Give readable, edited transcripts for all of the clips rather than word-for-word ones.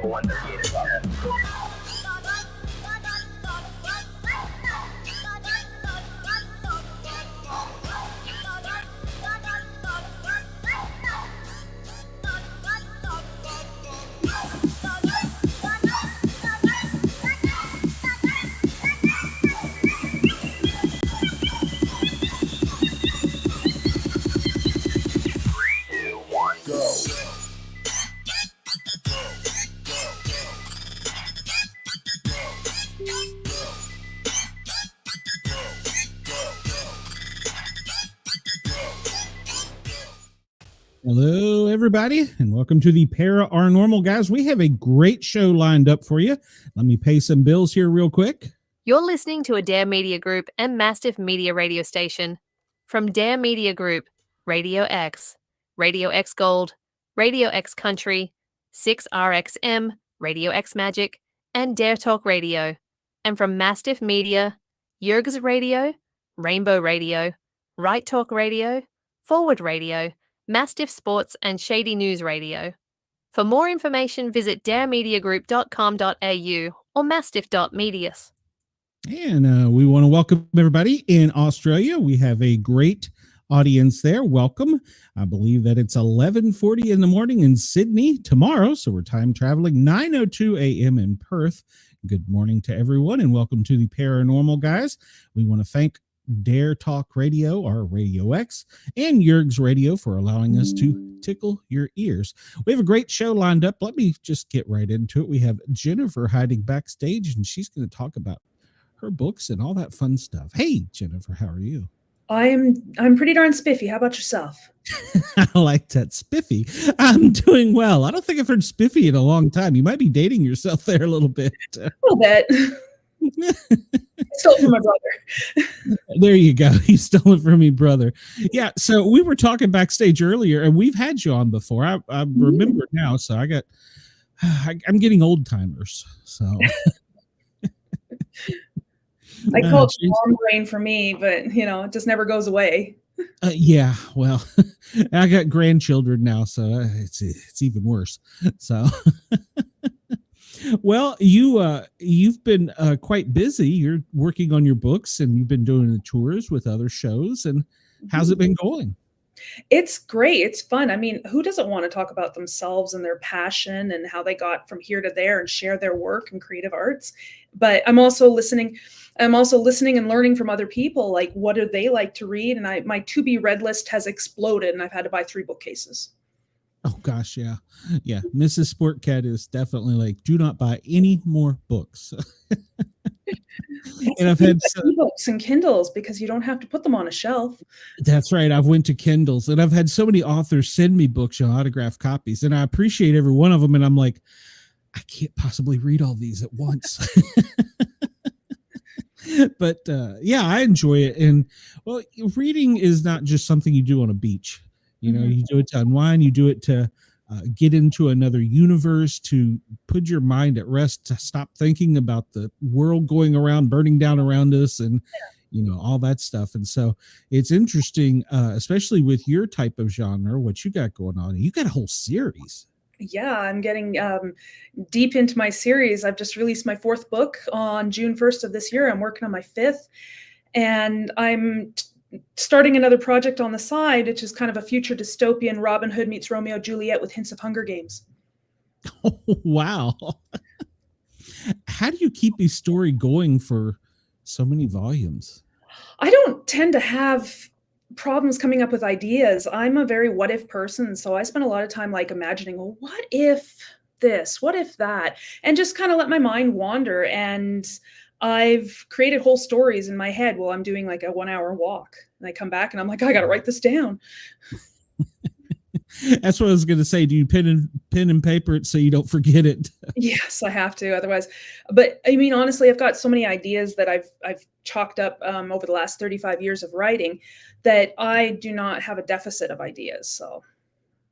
1:38 o'clock. Hello, everybody, and welcome to the Paranormal Guyz. We have a great show lined up for you. Let me pay some bills here real quick. You're listening to a Dare Media Group and Mastiff Media radio station. From Dare Media Group, Radio X Gold, Radio X Country, 6RXM, Radio X Magic, and Dare Talk Radio. And from Mastiff Media, Yerg's Radio, Rainbow Radio, Right Talk Radio, Forward Radio, Mastiff Sports, and Shady News Radio. For more information, visit daremediagroup.com.au or mastiff.medias. And we want to welcome everybody in Australia. We have a great audience there. Welcome. I believe that it's 11:40 in the morning in Sydney tomorrow, so we're time traveling. 9:02 a.m. in Perth. Good morning to everyone, and welcome to the Paranormal Guyz. We want to thank Dare Talk Radio, our Radio X, and Yerg's Radio for allowing us to tickle your ears. We have a great show lined up. Let me just get right into it. We have Jennifer hiding backstage, and she's going to talk about her books and all that fun stuff. Hey, Jennifer, how are you? I'm pretty darn spiffy. How about yourself? I like that, spiffy. I'm doing well. I don't think I've heard spiffy in a long time. You might be dating yourself there a little bit. A little bit. Stole it from my brother. There you go. You stole it from me, brother. Yeah. So we were talking backstage earlier, and we've had you on before. I remember now. So I'm getting old timers. So I call it long brain for me, but it just never goes away. Yeah. Well, I got grandchildren now, so it's even worse. So. Well, you've been quite busy. You're working on your books, and you've been doing the tours with other shows. And how's it been going? It's great. It's fun. I mean, who doesn't want to talk about themselves and their passion and how they got from here to there and share their work and creative arts? But I'm also listening and learning from other people. Like, what do they like to read? And my to be read list has exploded, and I've had to buy 3 bookcases. Oh gosh, yeah. Mrs. Sportcat is definitely like, do not buy any more books. And I've had books and Kindles because you don't have to put them on a shelf. That's right. I've went to Kindles, and I've had so many authors send me books on autographed copies, and I appreciate every one of them. And I'm like, I can't possibly read all these at once. But yeah, I enjoy it. And well, reading is not just something you do on a beach. You do it to unwind, you do it to get into another universe, to put your mind at rest, to stop thinking about the world going around, burning down around us, and, all that stuff. And so it's interesting, especially with your type of genre, what you got going on. You got a whole series. Yeah, I'm getting deep into my series. I've just released my 4th book on June 1st of this year. I'm working on my 5th, and I'm starting another project on the side, which is kind of a future dystopian Robin Hood meets Romeo and Juliet with hints of Hunger Games. Oh, wow. How do you keep a story going for so many volumes? I don't tend to have problems coming up with ideas. I'm a very what if person. So I spend a lot of time like imagining, well, what if this, what if that, and just kind of let my mind wander. And I've created whole stories in my head while I'm doing like a 1-hour walk, and I come back and I'm like, I got to write this down. That's what I was going to say. Do you pen and paper it so you don't forget it? Yes, I have to. Otherwise, but I mean, honestly, I've got so many ideas that I've chalked up over the last 35 years of writing that I do not have a deficit of ideas. So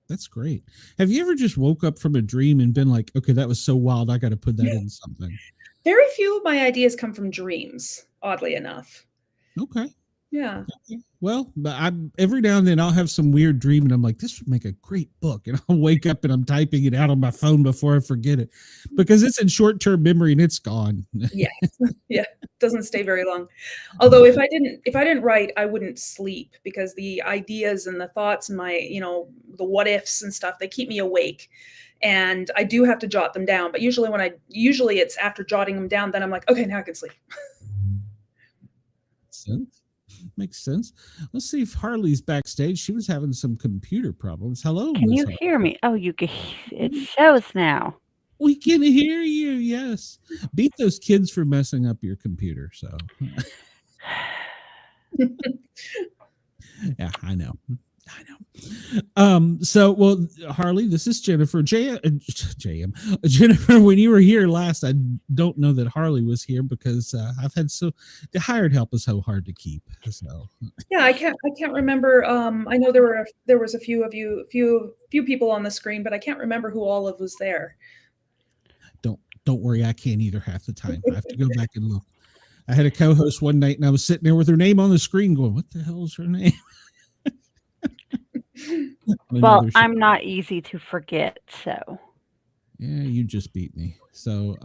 that's great. Have you ever just woke up from a dream and been like, okay, that was so wild, I got to put that in something? Very few of my ideas come from dreams, oddly enough. Okay. Yeah. Well, but every now and then I'll have some weird dream and I'm like, this would make a great book. And I'll wake up and I'm typing it out on my phone before I forget it because it's in short-term memory and it's gone. Yes. Yeah. Doesn't stay very long. Although if I didn't write, I wouldn't sleep because the ideas and the thoughts and my, the what ifs and stuff, they keep me awake. And I do have to jot them down. But usually it's after jotting them down, then I'm like, okay, now I can sleep. Sense. Makes sense. Let's see if Harley's backstage. She was having some computer problems. Hello, Can Miss you Harley. hear me? Oh, you can. It shows now. We can hear you. Yes. Beat those kids for messing up your computer. So, yeah, I know. Well, Harley, this is Jennifer. JM. Jennifer, when you were here last, I don't know that Harley was here because I've had the hired help is so hard to keep. So yeah, I can't remember. I know there was a few people on the screen, but I can't remember who all of was there. Don't worry, I can't either half the time. I have to go back and look. I had a co-host one night and I was sitting there with her name on the screen going, what the hell is her name? Well, I'm not easy to forget, so. Yeah, you just beat me. So,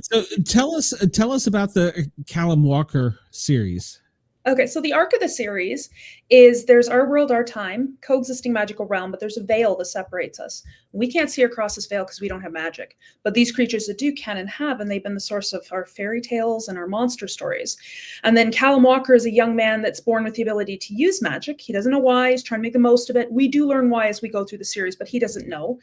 so tell us about the Callum Walker series. Okay, so the arc of the series is there's our world, our time, coexisting magical realm, but there's a veil that separates us. We can't see across this veil because we don't have magic. But these creatures that do can and have, and they've been the source of our fairy tales and our monster stories. And then Callum Walker is a young man that's born with the ability to use magic. He doesn't know why. He's trying to make the most of it. We do learn why as we go through the series, but he doesn't know.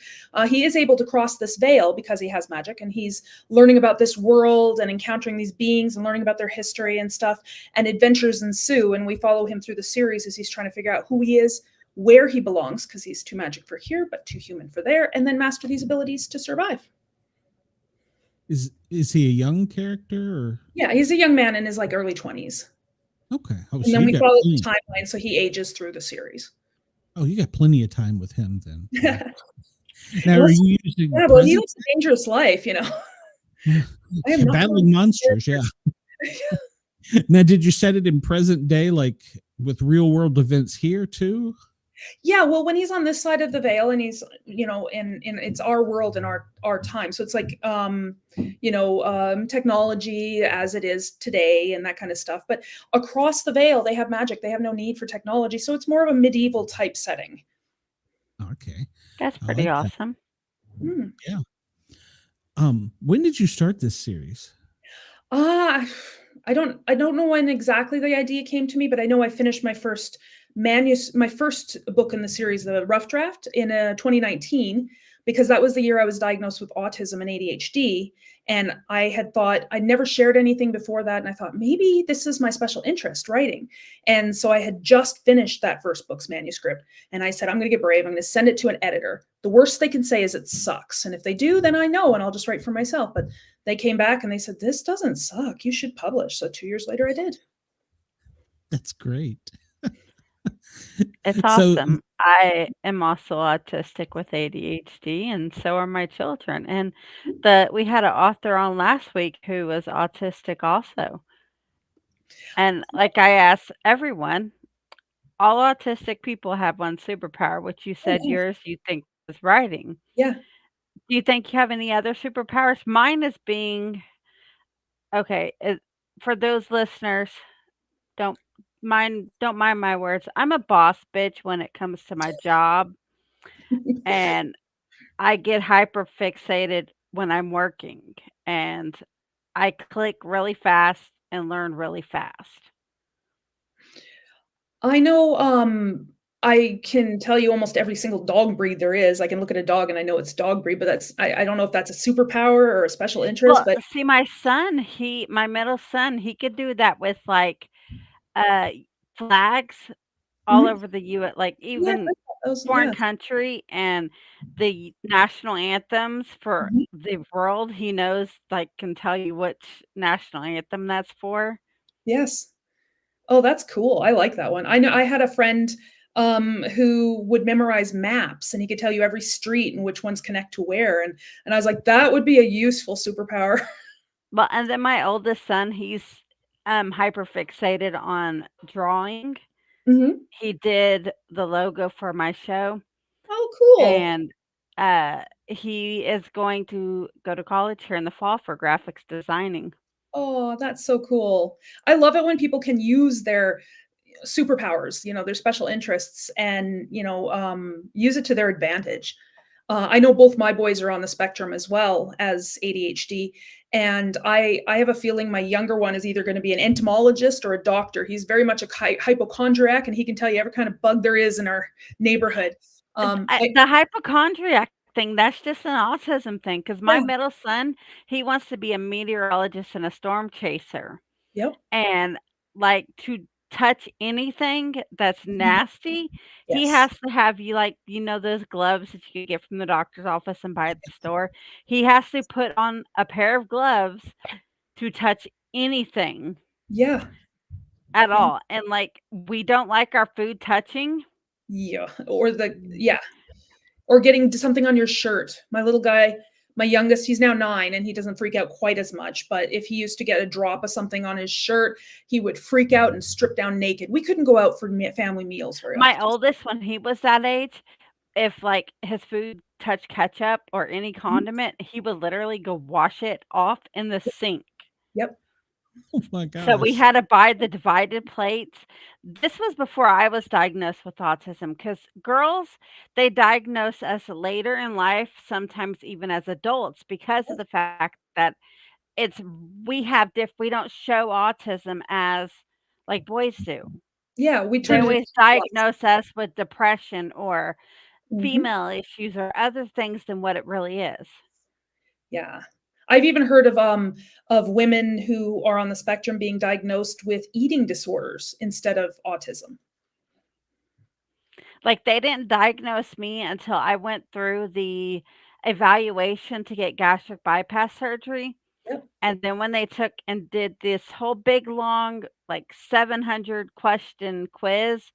He is able to cross this veil because he has magic, and he's learning about this world and encountering these beings and learning about their history and stuff, and adventures ensue. And we follow him through the series as he's trying to figure out who he is, where he belongs, because he's too magic for here, but too human for there, and then master these abilities to survive. Is he a young character? Or? Yeah, he's a young man in his early 20s. Okay. And then we follow the timeline, so he ages through the series. Oh, you got plenty of time with him then. Now, are you using he lives a dangerous life, I am battling monsters, yeah. Now, did you set it in present day, like with real world events here too? Yeah, well, when he's on this side of the veil and he's, in it's our world and our time. So it's like, technology as it is today and that kind of stuff. But across the veil, they have magic. They have no need for technology. So it's more of a medieval type setting. Okay. That's pretty awesome. Yeah. When did you start this series? I don't know when exactly the idea came to me, but I know I finished my first book in the series, the rough draft, in 2019, because that was the year I was diagnosed with autism and ADHD. And I had thought I'd never shared anything before that. And I thought maybe this is my special interest, writing. And so I had just finished that first book's manuscript. And I said, I'm going to get brave. I'm going to send it to an editor. The worst they can say is it sucks. And if they do, then I know, and I'll just write for myself. But they came back and they said, this doesn't suck. You should publish. So 2 years later, I did. That's great. It's awesome. I am also autistic with ADHD, and so are my children. And we had an author on last week who was autistic also. And like I asked everyone, all autistic people have one superpower, which you said yours you think was writing. Yeah. Do you think you have any other superpowers? Mine is being, okay, for those listeners, don't mind my words. I'm a boss bitch when it comes to my job, and I get hyper fixated when I'm working, and I click really fast and learn really fast. I know I can tell you almost every single dog breed there is. I can look at a dog and I know it's dog breed, but I don't know if that's a superpower or a special interest. Well, but see, my middle son, he could do that with flags all over the U.S., like even foreign country, and the national anthems for the world. He knows, can tell you which national anthem that's for. Yes. Oh, that's cool. I like that one. I know I had a friend who would memorize maps, and he could tell you every street and which ones connect to where. And I was like, that would be a useful superpower. Well, and then my oldest son, hyper fixated on drawing. Mhm. He did the logo for my show, Oh, cool. and he is going to go to college here in the fall for graphics designing. Oh, that's so cool. I love it when people can use their superpowers, their special interests and, use it to their advantage. I know both my boys are on the spectrum as well as ADHD, and I have a feeling my younger one is either going to be an entomologist or a doctor. He's very much a hypochondriac, and he can tell you every kind of bug there is in our neighborhood. The hypochondriac thing, that's just an autism thing. Because my Yeah, middle son, he wants to be a meteorologist and a storm chaser, yep, and, like, to touch anything that's mhm, nasty, he yes, has to have those gloves that you get from the doctor's office and buy at the store? He has to put on a pair of gloves to touch anything yeah, at yeah, all, and, like, we don't like our food touching. yeah, yeah. Or getting something on your shirt. My little guy, my youngest, he's now 9 and he doesn't freak out quite as much, but if he used to get a drop of something on his shirt, he would freak out and strip down naked. We couldn't go out for family meals very My often. oldest, when he was that age, if, like, his food touched ketchup or any Mhm. condiment, he would literally go wash it off in the sink. Yep. Oh my So we gosh. had to buy the divided plates. This was before I was diagnosed with autism, because girls, they diagnose us later in life, sometimes even as adults, because of the fact that it's we don't show autism as like boys do. Yeah, we They turn it into always plus. diagnose us with depression or Mhm. female issues or other things than what it really is. Yeah. I've even heard of women who are on the spectrum being diagnosed with eating disorders instead of autism. Like, they didn't diagnose me until I went through the evaluation to get gastric bypass surgery, Yep. and then when they took and did this whole big, long, like, 700 question quiz,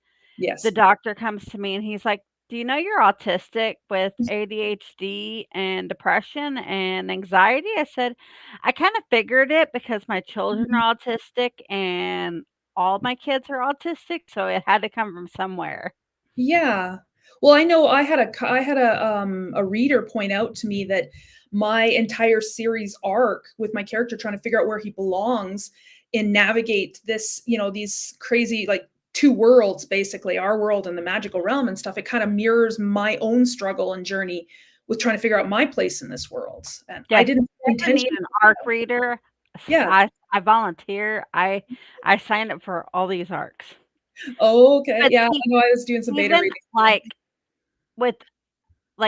the Yes. doctor comes to me and he's like, "Do you know you're autistic with ADHD and depression and anxiety?" I said, "I kinda figured it because my children Mhm. are autistic and all my kids are autistic, so it had to come from somewhere." Yeah. Well, I know I had a reader point out to me that my entire series arc with my character trying to figure out where he belongs and navigate this, these crazy, like, 2 worlds, basically, our world and the magical realm and stuff, it kinda mirrors my own struggle and journey with trying to figure out my place in this world, and Yeah, I if didn't you ever need intentionally an do ARC that. reader, Yeah. I volunteer, I signed up for all these ARCs. Oh, okay. But Yeah, I see, know I was doing some beta even, reading too. like, with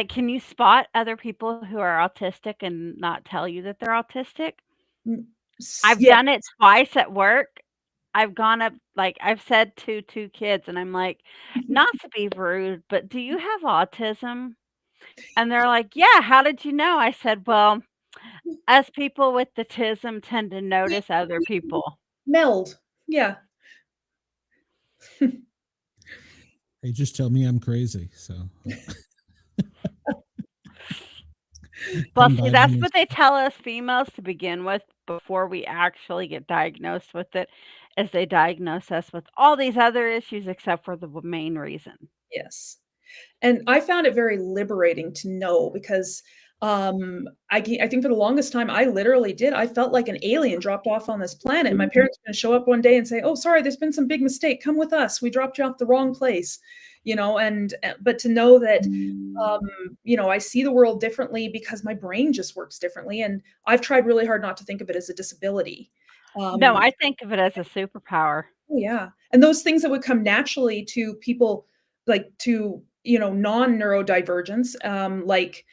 can you spot other people who are autistic and not tell you that they're autistic? Mm, s I've yeah. done it twice at work. I've gone up I've said to 2 kids, and I'm like, "Not to be rude, but do you have autism?" And they're like, "Yeah, how did you know?" I said, "Well, us people with the tism tend to We notice other we people." meld. Yeah. They just tell me I'm crazy. So Well, come see, that's diagnose. what they tell us females to begin with before we actually get diagnosed with it, is they diagnose us with all these other issues except for the main reason. Yes. And I found it very liberating to know because, I think for the longest time, I literally did. I felt like an alien dropped off on this planet. My parents were gonna show up one day and say, "Oh, sorry, there's been some big mistake. Come with us. We dropped you off the wrong place." But to know that, um, I see the world differently because my brain just works differently, and I've tried really hard not to think of it as a disability. No, Um I think of it as a superpower. Oh, yeah, and those things that would come naturally to people, like, to, non-neurodivergence, like,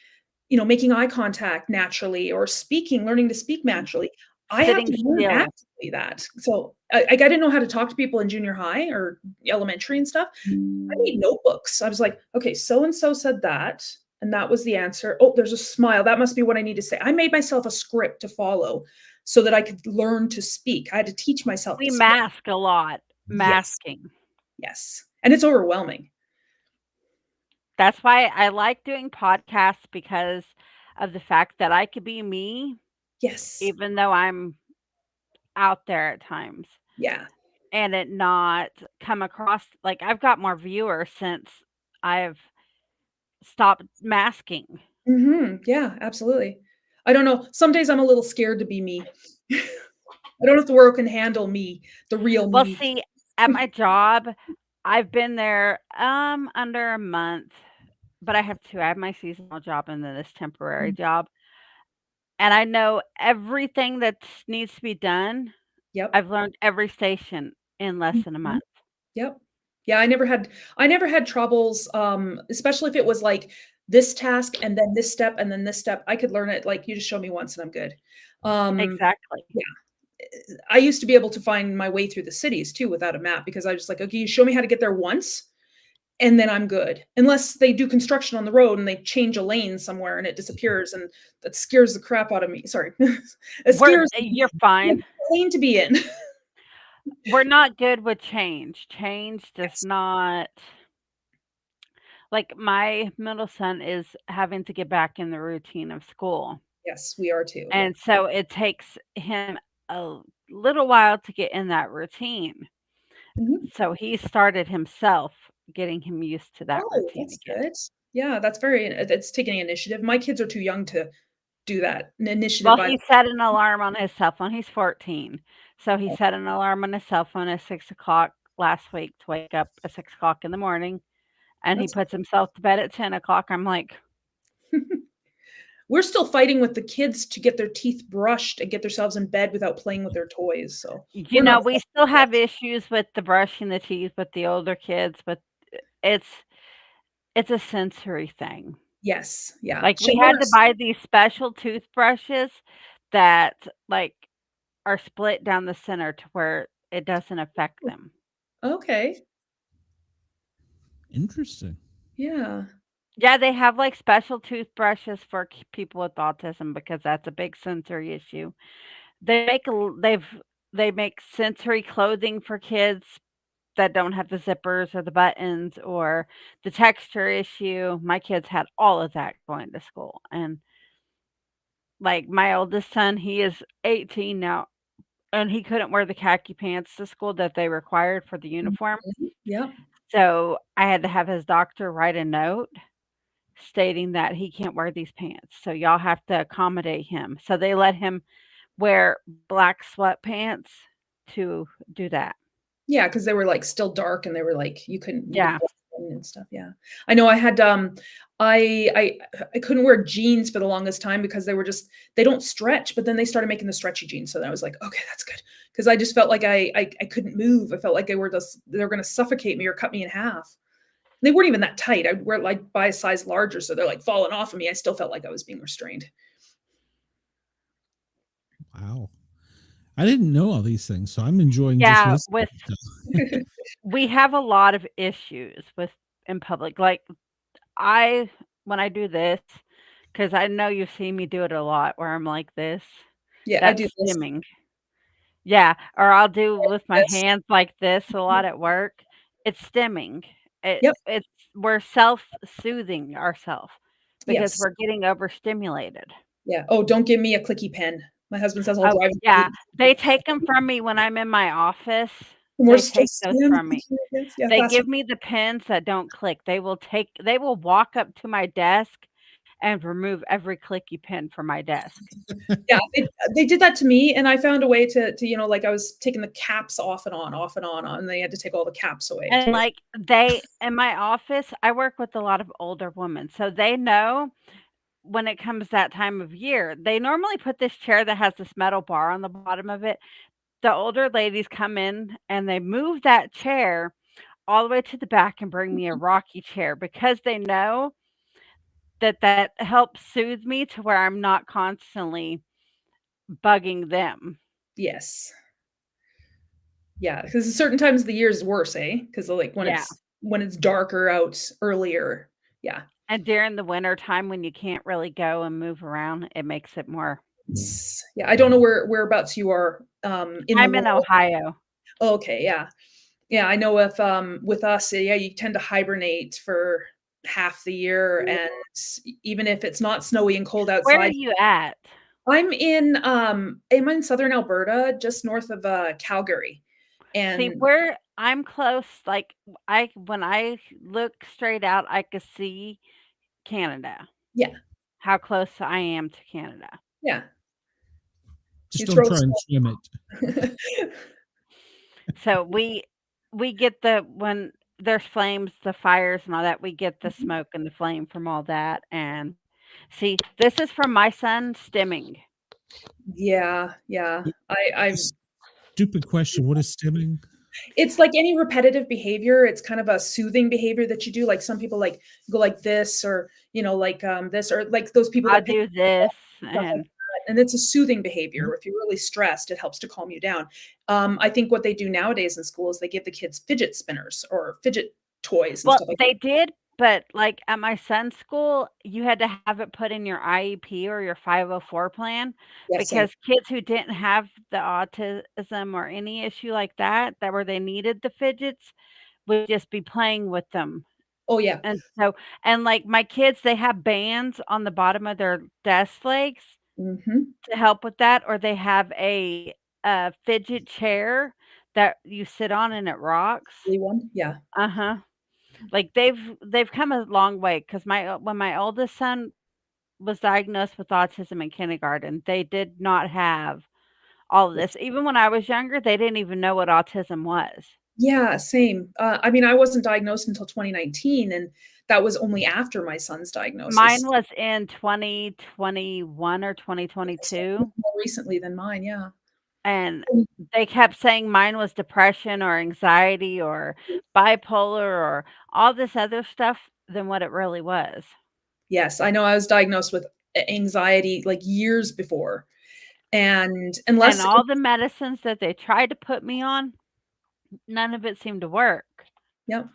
making eye contact naturally or speaking, learning to speak naturally. I have Sitting to learn still. actively that. So, I didn't know how to talk to people in junior high or elementary and stuff. I made notebooks. I was like, "Okay, so and so said that, and that was the answer. Oh, there's a smile. That must be what I need to say." I made myself a script to follow so that I could learn to speak. I had to teach myself to We speak. mask a lot, Yes. masking. Yes, and it's overwhelming. That's why I like doing podcasts because of the fact that I could be me Yes. even though out there at times Yeah. and it not come across like I've got more viewers since I've stopped masking. Yeah, absolutely. I don't know. Some days I'm a little scared to be me. I don't know if the world can handle me, the real Well, me. see, at my job, I've been there under a month, but I have two. I have my seasonal job and then this temporary Mm, job. And I know everything that needs to be done. yep. I've learned every station in less than a Mhm. month. Yep. Yeah, I never had troubles, especially if it was like this task and then this step and then this step. I could learn it like you just show me once and I'm good. Um, Exactly. yeah, I used to be able to find my way through the cities too without a map because I was just like, okay, you show me how to get there once and then I'm good. Unless they do construction on the road and they change a lane somewhere and it disappears and that scares the crap out of me. Sorry. It scares me. You're fine. Lane to be in. We're not good with change. Change does Yes. not like my middle son is having to get back in the routine of school. Yes, we are too. Yeah. And so it takes him a little while to get in that routine. Mhm. So he started himself getting him used to that Oh, routine that's again. good. Yeah, that's very it's taking initiative. My kids are too young to do that. An initiative Well, by he set an alarm on his cell phone. He's 14. So he set an alarm on his cell phone at 6 o'clock last week to wake up at 6 o'clock in the morning. And he that's puts himself to bed at 10 o'clock. I'm like, we're still fighting with the kids to get their teeth brushed and get themselves in bed without playing with their toys, so we're not we quite still there yet. have issues with the brushing the teeth with the older kids, but it's it's a sensory thing. Yes, yeah. Like, we had to Showers. buy these special toothbrushes that, like, are split down the center to where it doesn't affect them. Okay. Interesting. Yeah. Yeah, they have, like, special toothbrushes for people with autism because that's a big sensory issue. They make a l they make sensory clothing for kids that don't have the zippers or the buttons or the texture issue. My kids had all of that going to school, and, like, my oldest son, he is 18 now, and he couldn't wear the khaki pants to school that they required for the uniform, Mhm. Yep. so I had to have his doctor write a note stating that he can't wear these pants, so y'all have to accommodate him. So they let him wear black sweatpants to do that. Yeah, because they were, like, still dark and they were, like, you could Yeah, blend in and stuff, yeah. I know I had, I couldn't wear jeans for the longest time because they don't stretch, but then they started making the stretchy jeans, so then I was like, "Okay, that's good," because I just felt like I couldn't move. I felt like they were gonna suffocate me or cut me in half. They weren't even that tight. I wear, like, by a size larger, so they're, like, falling off of me. I still felt like I was being restrained. Wow. I didn't know all these things, so I'm enjoying just yeah, listening with to stuff. we have a lot of issues with in public, like, I when I do this, because I know you've seen me do it a lot where I'm like this, Yeah, I that's do this, stimming. Yeah, or I'll do with my this. hands like this a lot at work. It's stimming. Yep. It's we're self-soothing ourselves because Yes. we're getting overstimulated. Yeah. Oh, don't give me a clicky pen. My husband says I'll Oh, drive him yeah, they crazy. take them from me when I'm in my office. More They take stress those than from me. yeah, They faster. give me the pins that don't click. They will walk up to my desk and remove every clicky pin from my desk. Yeah, they did that to me, and I found a way to like, I was taking the caps off and on, and they had to take all the caps away And, to like, they in my office, I work with a lot of older women, so they know when it comes that time of year, they normally put this chair that has this metal bar on the bottom of it. The older ladies come in and they move that chair all the way to the back and bring me a rocky chair because they know that that helps soothe me to where I'm not constantly bugging them. yes. Yeah, because certain times of the year is worse, eh? Because like, Yeah, when it's darker out earlier. Yeah. and during the winter time when you can't really go and move around, it makes it more. Yeah, I don't know whereabouts you are, in the I'm in world. Ohio. Oh, okay, yeah. Yeah, I know if, with us, yeah, you tend to hibernate for half the year, and even if it's not snowy and cold Where are outside, you at? I'm in southern Alberta, just north of Calgary. See, And where I'm close, like I when I look straight out, I could see Canada. yeah, How close I am to Canada. yeah. Just You don't throw try and swim it. So we get the when there's flames, the fires and all that, we get the Mhm. smoke and the flame from all that. And see, this is from my son stimming. Yeah, yeah. I Stupid question. What is stimming? It's like any repetitive behavior. It's kind of a soothing behavior that you do. Like some people like go like this, or like this, or like those people I'll that pick do this stuff like and that. And it's a soothing behavior. If you're really stressed, it helps to calm you down. I think what they do nowadays in school is they give the kids fidget spinners or fidget toys and well, stuff like that. they did, but like at my son's school, you had to have it put in your IEP or your 504 plan Yeah, same. because kids who didn't have the autism or any issue like that, that where they needed the fidgets, would just be playing with them. Oh yeah. And so and, like, my kids, they have bands on the bottom of their desk legs Hmm. to help with that, or they have a fidget chair that you sit on and it rocks. Blue one. Yeah. Uh-huh. Like, they've come a long way because when my oldest son was diagnosed with autism in kindergarten, they did not have all of Yeah. this. Even when I was younger, they didn't even know what autism was. Yeah, same. I mean, I wasn't diagnosed until 2019, and that was only after my son's Mine diagnosis. was in 2021 or So 2022. more recently than mine, yeah. And they kept saying mine was depression or anxiety or bipolar or all this other stuff than what it really was. Yes, I know I was diagnosed with anxiety, like, years before, and And unless all the medicines that they tried to put me on, none of it seemed to work. yep.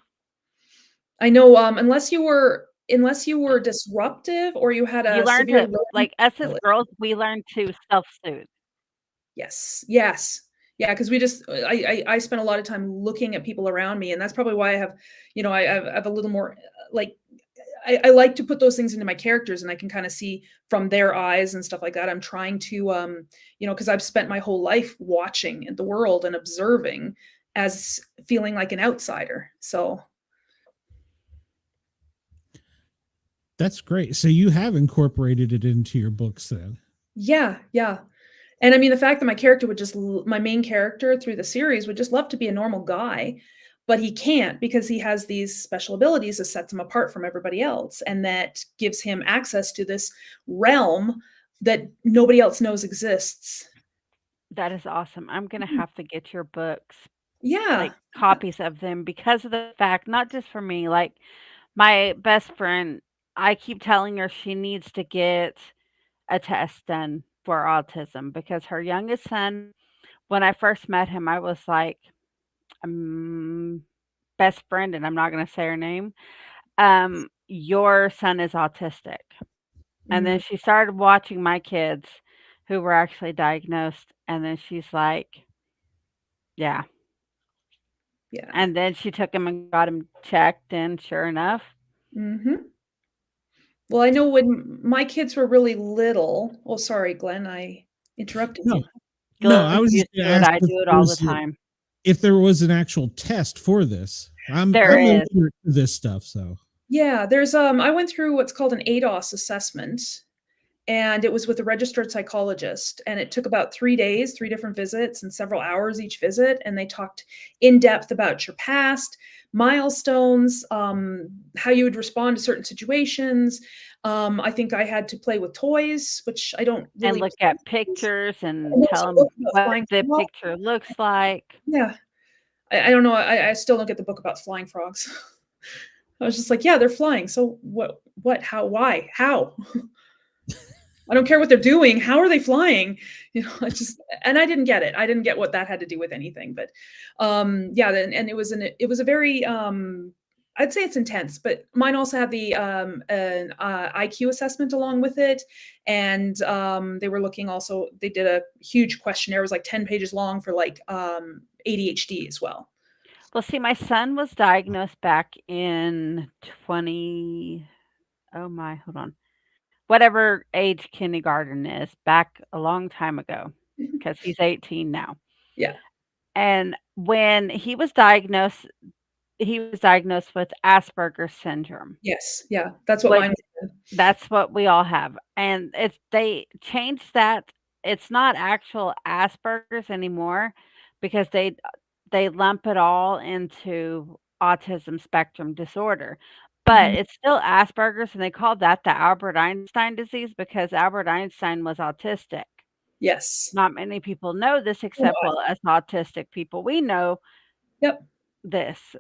I know, unless you were disruptive or you had You a learn severe to learning like, us as disability. girls, we learn to self-soothe. Yes, yes. Yeah, because we just I spent a lot of time looking at people around me, and that's probably why I have, I have a little more, like, I like to put those things into my characters, and I can kinda see from their eyes and stuff like that. I'm trying to, because I've spent my whole life watching the world and observing as feeling like an outsider. So, That's great. So you have incorporated it into your books then. yeah, yeah. And I mean, the fact that my character would just my main character through the series would just love to be a normal guy, but he can't because he has these special abilities that sets him apart from everybody else, and that gives him access to this realm that nobody else knows exists. That is awesome. I'm gonna Mhm. have to get your books, Yeah. like, copies of them because of the fact not just for me, like, my best friend, I keep telling her she needs to get a test done for autism because her youngest son, when I first met him, I was like, um, best friend, and I'm not gonna say her name, "Your son is autistic." And then Mm, she started watching my kids who were actually diagnosed, and then she's like, "Yeah." yeah. And then she took him and got him checked, and sure enough, Mhm. Well, I know when my kids were really little. Oh, sorry, Glenn, I interrupted No, you. no, I Glenn's was just used going to to it, ask I do it all the time. if there was an actual test for this. There I'm is. into this stuff, so Yeah, I went through what's called an ADOS assessment, and it was with a registered psychologist, and it took about 3 days, 3 different visits and several hours each visit, and they talked in depth about your past, milestones, how you would respond to certain situations. I think I had to play with toys, which I don't And really look play at with toys. pictures And and there was tell a them book about what flying the frogs. picture looks like. Yeah. I don't know, I still don't get the book about flying frogs. I was just like, "Yeah, they're flying, so what, how, why, how?" I don't care what they're doing. How are they flying? I just and I didn't get it. I didn't get what that had to do with anything. But yeah, and it was a very I'd say it's intense, but mine also had the an IQ assessment along with it, and they were looking also. They did a huge questionnaire. It was like 10 pages long for like ADHD as well. Well, see, my son was diagnosed back in 20 oh my, hold on. whatever age kindergarten is, back a long time ago, because he's 18 now. Yeah. And when he was diagnosed with Asperger's syndrome, Yes. Yeah. That's what which mine was. that's what we all have. And they changed that. It's not actual Asperger's anymore because they lump it all into autism spectrum disorder. But Mhm. it's still Asperger's, and they call that the Albert Einstein disease because Albert Einstein was autistic. Yes. Not many people know this Oh, no, except, well, as autistic people, we know yep. this.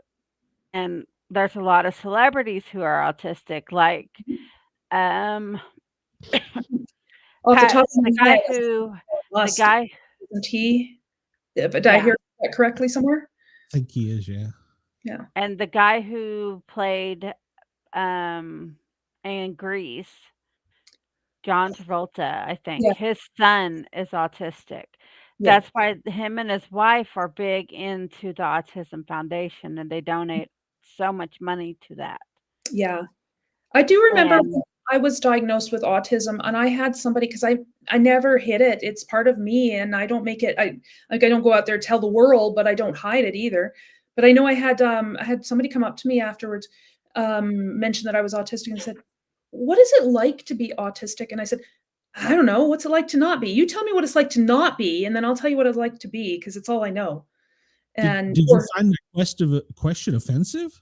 And there's a lot of celebrities who are autistic, like, um, Off the top of The my guy head, who the must, guy isn't he? Did I yeah, hear that correctly somewhere? I think he is, yeah. Yeah. and the guy who played, um, in Grease, John Travolta, I think, Yeah. his son is autistic. Yeah. That's why him and his wife are big into the Autism Foundation, and they donate so much money to that. Yeah. I do remember And when I was diagnosed with autism, and I had somebody, 'cause I never hid it. It's part of me, and I don't make it I don't go out there and tell the world, but I don't hide it either. But I know I had somebody come up to me afterwards, mention that I was autistic and said, "What is it like to be autistic?" And I said, "I don't know. What's it like to not be? You tell me what it's like to not be, and then I'll tell you what it's like to be, because it's all I know." And Did you or find the question offensive?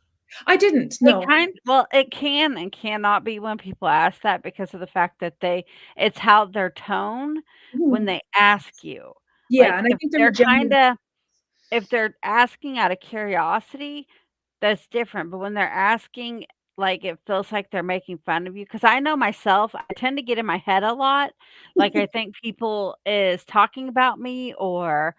I didn't, it no. well, it can and cannot be when people ask that because of the fact that it's how their tone when Mhm. they ask you. Yeah, Like, and I think there's a genuine if they're asking out of curiosity, that's different, but when they're asking, like, it feels like they're making fun of you. Because I know myself, I tend to get in my head a lot, like, I think people is talking about me or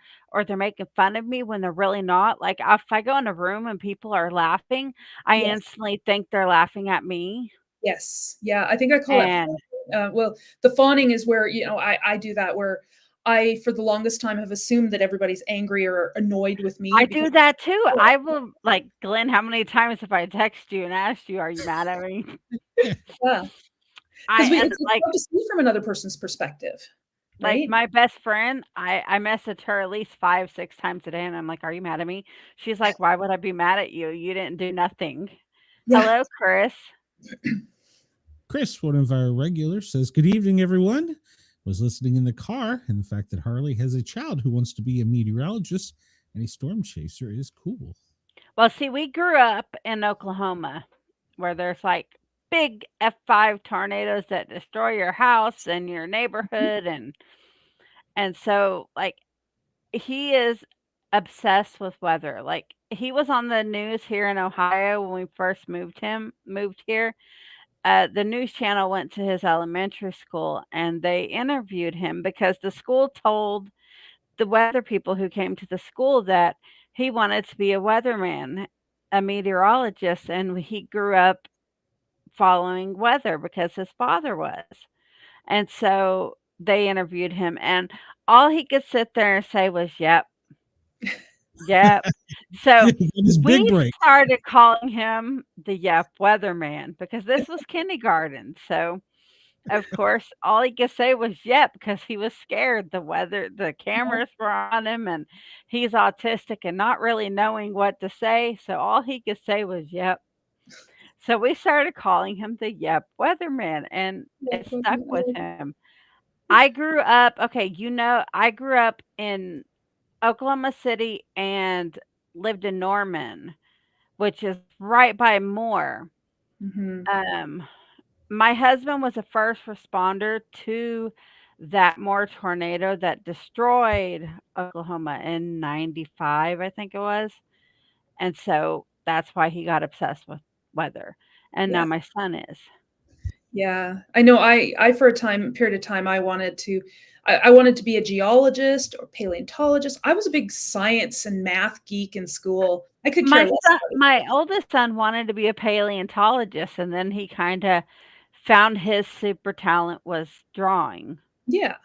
they're making fun of me when they're really not. Like, if I go in a room and people are laughing, I Yes. instantly think they're laughing at me, Yes. Yeah, I think I call it and fawning. Well, the fawning is where, I do that where I, for the longest time, have assumed that everybody's angry or annoyed with me I because do that too. I will like, "Glenn, how many times have I texted you and asked you, 'Are you mad at me?'" yeah, I 'cause we and, it's like hard to see from another person's perspective, Like, right? my best friend, I message her at least 5, 6 times a day, and I'm like, "Are you mad at me?" She's like, "Why would I be mad at you? You didn't do nothing." Yeah. "Hello, Chris." Chris, one of our regulars, says, "Good evening, everyone. Was listening in the car, and the fact that Harley has a child who wants to be a meteorologist and a storm chaser is cool." Well, see, we grew up in Oklahoma where there's, like, big F5 tornadoes that destroy your house and your neighborhood, and so, like, he is obsessed with weather. Like, he was on the news here in Ohio when we first moved here. The news channel went to his elementary school and they interviewed him because the school told the weather people who came to the school that he wanted to be a weatherman, a meteorologist, and he grew up following weather because his father was. And so they interviewed him, and all he could sit there and say was, "Yep, yep." So His big we break. started calling him the Yep Weatherman because this was kindergarten. So of course, all he could say was "Yep" because he was scared. The cameras were on him, and he's autistic and not really knowing what to say, so all he could say was "Yep." So we started calling him the Yep Weatherman, and it stuck with him. I grew up in Oklahoma City and lived in Norman, which is right by Moore. Mhm. Um My husband was a first responder to that Moore tornado that destroyed Oklahoma in '95, I think it was, and so that's why he got obsessed with weather, and Yeah. now my son is. Yeah. I know I for a period of time, I wanted to be a geologist or paleontologist. I was a big science and math geek in school. I could care less about it. My oldest son wanted to be a paleontologist, and then he kinda found his super talent was drawing, Yeah.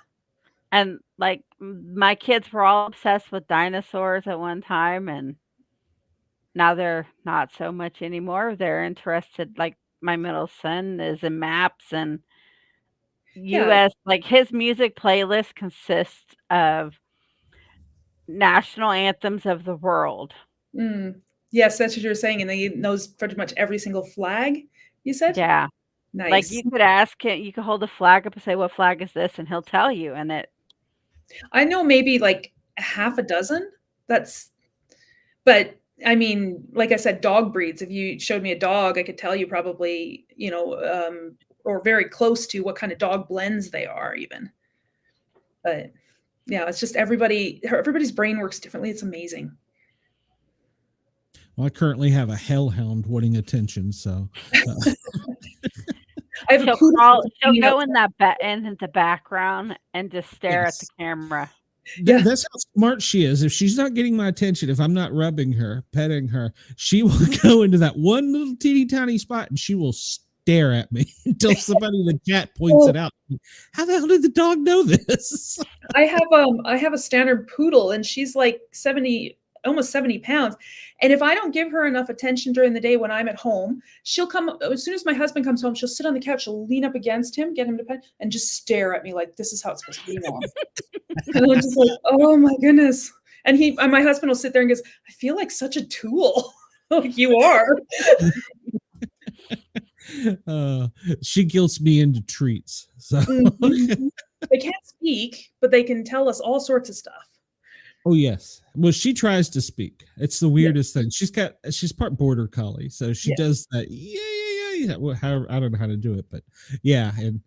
and, like, my kids were all obsessed with dinosaurs at one time, and now they're not so much anymore. They're interested, like, my middle son is in maps and US, like his music playlist consists of national anthems of the world. Yes, that's what you're saying, and he knows pretty much every single flag, you said? Yeah. Like, Nice. you could ask him, you could hold the flag up and say, "What flag is this?" And he'll tell you, and it I know maybe like half a dozen. But I mean, like I said, dog breeds. If you showed me a dog, I could tell you probably, or very close to what kind of dog blends they are even. But yeah, it's just everybody's brain works differently. It's amazing. Well, I currently have a hellhound wanting attention, so I have she'll go in the background and just stare at the camera. Yeah. That's how smart she is. If she's not getting my attention, if I'm not rubbing her, petting her, she will go into that one little teeny tiny spot and she will stare at me until somebody in the chat points it out. How the hell did the dog know this? I have a standard poodle and she's like almost 70 pounds. And if I don't give her enough attention during the day when I'm at home, she'll come, as soon as my husband comes home, she'll sit on the couch, she'll lean up against him, get him to pet, and just stare at me like this is how it's supposed to be now. And I'm just like, oh my goodness. And my husband will sit there and goes, I feel like such a tool. Like you are. She guilts me into treats. So They can't speak, but they can tell us all sorts of stuff. Oh yes. Well, she tries to speak. It's the weirdest thing. She's part border collie, so she does that. Yeah. Well, I don't know how to do it, but yeah. And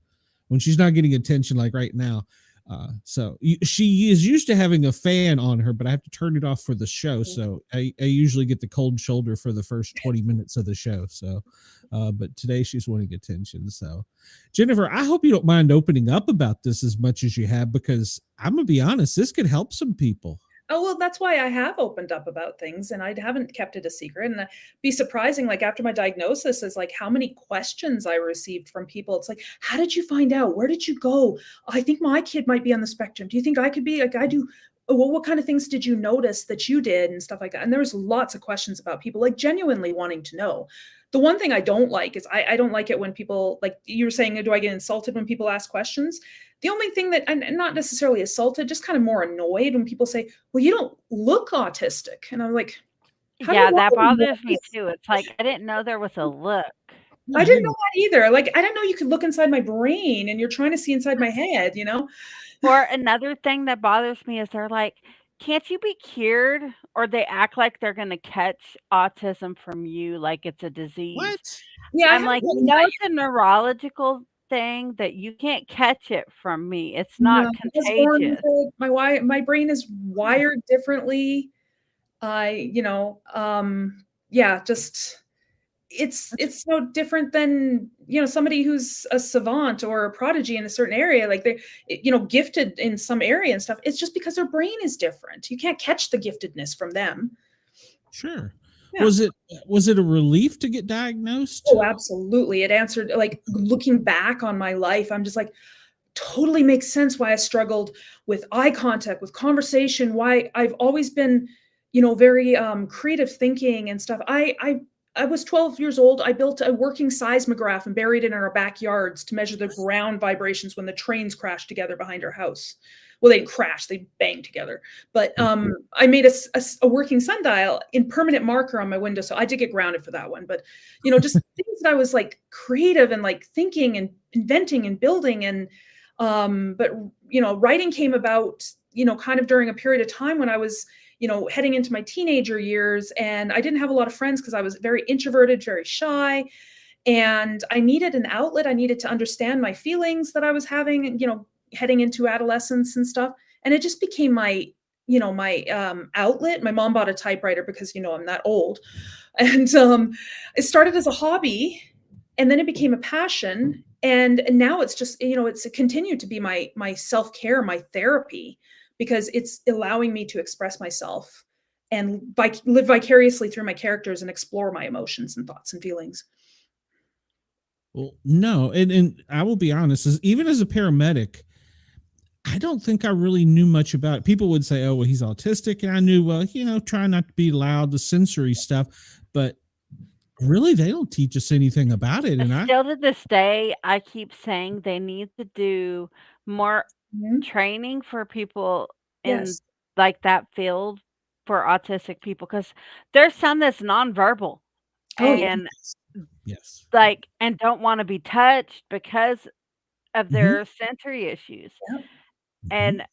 when she's not getting attention, like right now, she is used to having a fan on her, but I have to turn it off for the show. So I usually get the cold shoulder for the first 20 minutes of the show. So, but today she's wanting attention. So, Jennifer, I hope you don't mind opening up about this as much as you have, because I'm gonna be honest, this could help some people. Oh, well, that's why I have opened up about things and I haven't kept it a secret. And be surprising, like after my diagnosis, is like how many questions I received from people. It's like, how did you find out? Where did you go? I think my kid might be on the spectrum. Do you think I could be like I do? Well, what kind of things did you notice that you did and stuff like that? And there was lots of questions about people like genuinely wanting to know. The one thing I don't like is I don't like it when people, like you were saying, do I get insulted when people ask questions? The only thing that, and not necessarily assaulted, just kind of more annoyed when people say, well, you don't look autistic. And I'm like, yeah, that bothers me too. It's like, I didn't know there was a look. I didn't know that either. Like, I didn't know you could look inside my brain and you're trying to see inside my head, you know? Or another thing that bothers me is they're like, can't you be cured? Or they act like they're going to catch autism from you like it's a disease. What? Yeah, I'm like, no, it's a neurological thing that you can't catch it from me. It's not contagious. My brain is wired differently. Just it's no different than, somebody who's a savant or a prodigy in a certain area, like they're, gifted in some area and stuff. It's just because their brain is different. You can't catch the giftedness from them. Sure. Yeah. Was it a relief to get diagnosed? Oh, absolutely. It answered, like, looking back on my life, I'm just like, totally makes sense why I struggled with eye contact, with conversation, why I've always been, very creative thinking and stuff. I was 12 years old. I built a working seismograph and buried it in our backyards to measure the ground vibrations when the trains crashed together behind our house. Well, they didn't crash, they banged together. But I made a working sundial in permanent marker on my window. So I did get grounded for that one. But, just things that I was like creative and like thinking and inventing and building. And, but, writing came about, kind of during a period of time when I was, heading into my teenager years, and I didn't have a lot of friends because I was very introverted, very shy. And I needed an outlet. I needed to understand my feelings that I was having, heading into adolescence and stuff. And it just became my outlet. My mom bought a typewriter because, I'm that old. And it started as a hobby, and then it became a passion. And now it's just, it's continued to be my self-care, my therapy, because it's allowing me to express myself and live vicariously through my characters and explore my emotions and thoughts and feelings. Well, no. And I will be honest, even as a paramedic, I don't think I really knew much about it. People would say, oh, well, he's autistic. And I knew, well, try not to be loud, the sensory stuff. But Really, they don't teach us anything about it, and Still to this day, I keep saying they need to do more Mhm. training for people in, Yes. like, that field for autistic people, because there's some that's nonverbal Oh, yeah. and, yes. like, and don't wanna be touched because of Mhm, their sensory issues, Yep. and mhm.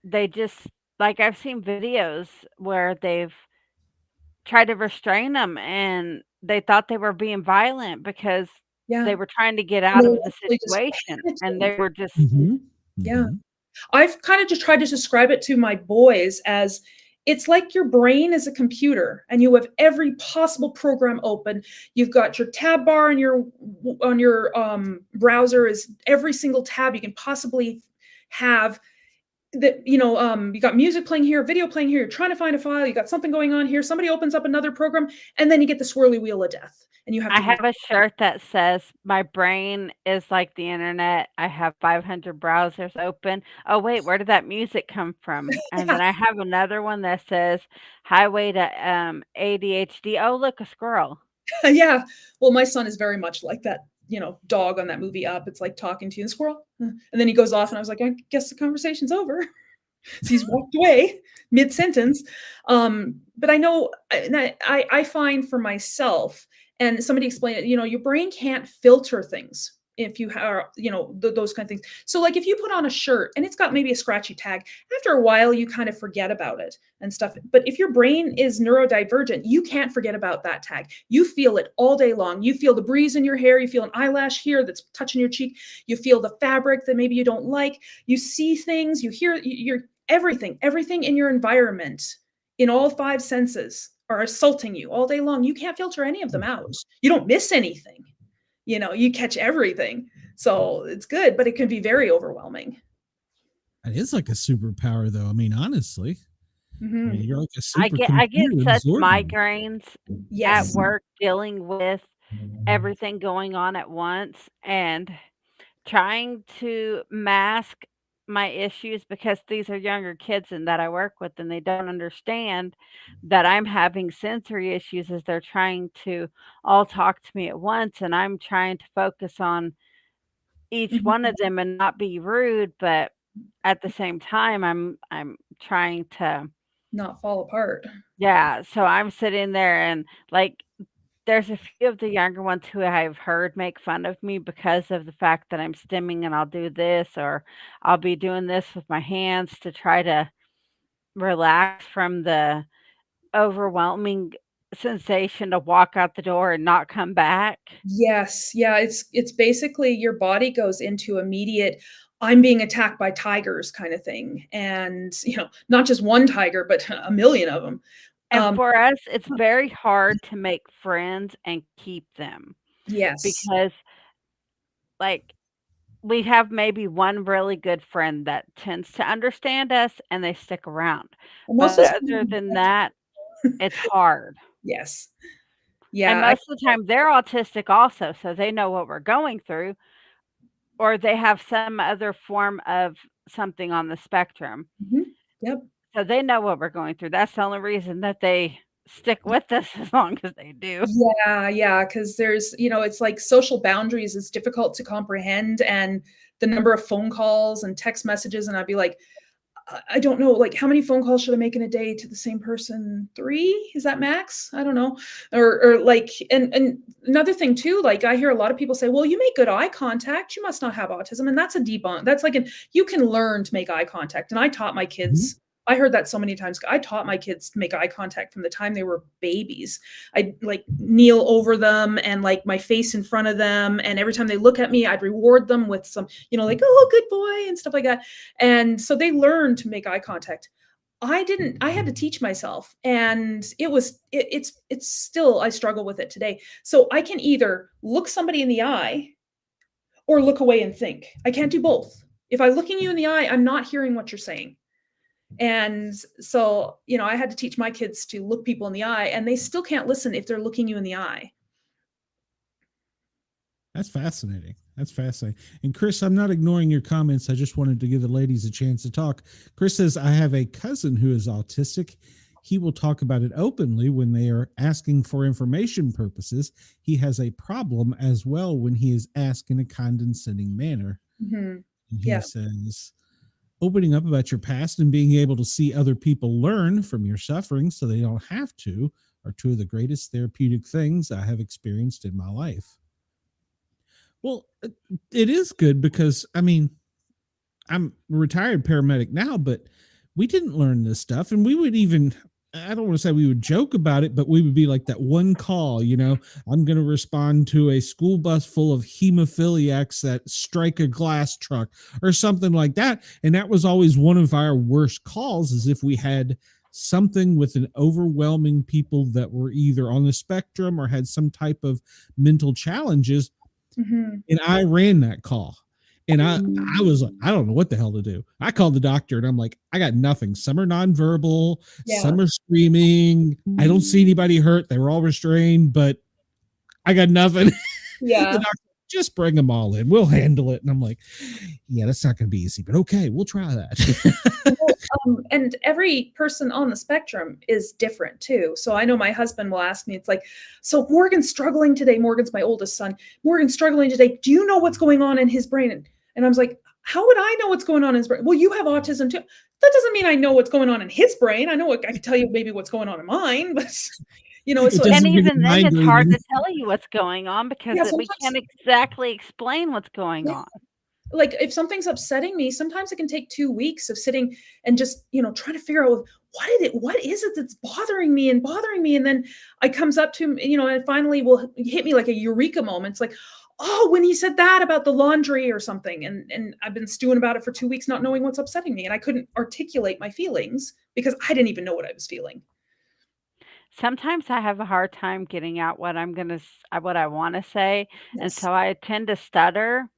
they just like, I've seen videos where they've tried to restrain them, and they thought they were being violent because Yeah. they were trying to get And out they're of the actually situation, describing it to and them. they were just Mhm. Yeah. Mhm. I've kind of just tried to describe it to my boys as it's like your brain is a computer and you have every possible program open. You've got your tab bar on your browser is every single tab you can possibly have that you got music playing here, video playing here, you're trying to find a file, you got something going on here, somebody opens up another program, and then you get the swirly wheel of death and you have I to have a shirt that says, "My brain is like the internet. I have 500 browsers open." Oh, wait, where did that music come from? And then yeah. I have another one that says, "Highway to, ADHD." Oh, look, a squirrel. Yeah. Well, my son is very much like that, dog on that movie Up. It's like talking to you, the squirrel. And then he goes off, and I was like, I guess the conversation's over. So he's walked away mid sentence. But I know, and I find for myself, and somebody explained it, your brain can't filter things if you are, those kind of things. So, like, if you put on a shirt and it's got maybe a scratchy tag, after a while, you kind of forget about it and stuff. But if your brain is neurodivergent, you can't forget about that tag. You feel it all day long. You feel the breeze in your hair. You feel an eyelash here that's touching your cheek. You feel the fabric that maybe you don't like. You see things. You hear. You're everything in your environment, in all five senses, are assaulting you all day long. You can't filter any of them out. You don't miss anything. You catch everything. So it's good, but it can be very overwhelming. That is like a superpower, though. I mean, honestly, I mean, Hmm. you're like a I get supercomputer such absorbing. migraines at Yes. work dealing with everything going on at once and trying to mask my issues because these are younger kids and that I work with, and they don't understand that I'm having sensory issues as they're trying to all talk to me at once, and I'm trying to focus on each one Mhm. of them and not be rude, but at the same time, I'm trying to Not fall apart. yeah, so I'm sitting there and, like, there's a few of the younger ones who I've heard make fun of me because of the fact that I'm stimming and I'll do this, or I'll be doing this with my hands to try to relax from the overwhelming sensation to walk out the door and not come back. Yes, yeah, it's basically your body goes into immediate, "I'm being attacked by tigers" kinda thing, and, not just 1 tiger, but a million of them. And Um for us, it's very hard to make friends and keep them Yes. because, like, we have maybe one really good friend that tends to understand us and they stick around. Well, most But of other the than time. that, it's hard. Yes. And Yeah, I most of the time, they're autistic also, so they know what we're going through, or they have some other form of something on the spectrum. Mhm. Yep. So they know what we're going through. That's the only reason that they stick with us as long as they do. Yeah, yeah, because there's it's like social boundaries is difficult to comprehend, and the number of phone calls and text messages, and I'd be like, I don't know, like, how many phone calls should I make in a day to the same person? 3? Is that max? I don't know. Or like, and another thing too, like, I hear a lot of people say, "Well, you make good eye contact, you must not have autism," and that's a debunk. That's like you can learn to make eye contact, and I taught my Mhm. kids. I heard that so many times. I taught my kids to make eye contact from the time they were babies. I'd, like, kneel over them and, like, my face in front of them, and every time they look at me, I'd reward them with some, like, "Oh, good boy," and stuff like that. And so they learned to make eye contact. I didn't. I had to teach myself, and it's still, I struggle with it today. So I can either look somebody in the eye or look away and think. I can't do both. If I'm looking you in the eye, I'm not hearing what you're saying. And so, I had to teach my kids to look people in the eye, and they still can't listen if they're looking you in the eye. That's fascinating. That's fascinating. And Chris, I'm not ignoring your comments. I just wanted to give the ladies a chance to talk. Chris says, I have a cousin who is autistic. he will talk about it openly when they are asking for information purposes. He has a problem as well when he is asked in a condescending manner. Mhm. And he Yeah. says, opening up about your past and being able to see other people learn from your suffering so they don't have to are two of the greatest therapeutic things I have experienced in my life. Well, it is good because, I mean, I'm a retired paramedic now, but we didn't learn this stuff. And we would even, I don't want to say we would joke about it, but we would be like that one call, you know, I'm going to respond to a school bus full of hemophiliacs that strike a glass truck or something like that. And that was always one of our worst calls, is if we had something with an overwhelming people that were either on the spectrum or had some type of mental challenges. Mhm. And I ran that call. And I was like, I don't know what the hell to do. I called the doctor and I'm like, I got nothing. Some are nonverbal, Yeah. some are screaming. I don't see anybody hurt. They were all restrained, but I got nothing. Yeah. The doctor, just bring them all in. We'll handle it. And I'm like, yeah, that's not going to be easy, but okay, we'll try that. Well, and every person on the spectrum is different too. So I know my husband will ask me, it's like, so Morgan's struggling today. Morgan's my oldest son. Morgan's struggling today. Do you know what's going on in his brain? And I was like, how would I know what's going on in his brain? Well, you have autism too. That doesn't mean I know what's going on in his brain. I know what I can tell you maybe what's going on in mine, but you know, It so doesn't And make it even then, mind it's hard reading. to tell you what's going on because yeah, we sometimes can't exactly explain what's going Yeah. on. like if something's upsetting me, sometimes it can take 2 weeks of sitting and just, you know, trying to figure out what is it that's bothering me. And then I comes up to, you know, and finally will hit me like a eureka moment. It's like, oh, when he said that about the laundry or something. And I've been stewing about it for 2 weeks, not knowing what's upsetting me. And I couldn't articulate my feelings because I didn't even know what I was feeling. Sometimes I have a hard time getting out what what I want to say, and Yes. so I tend to stutter,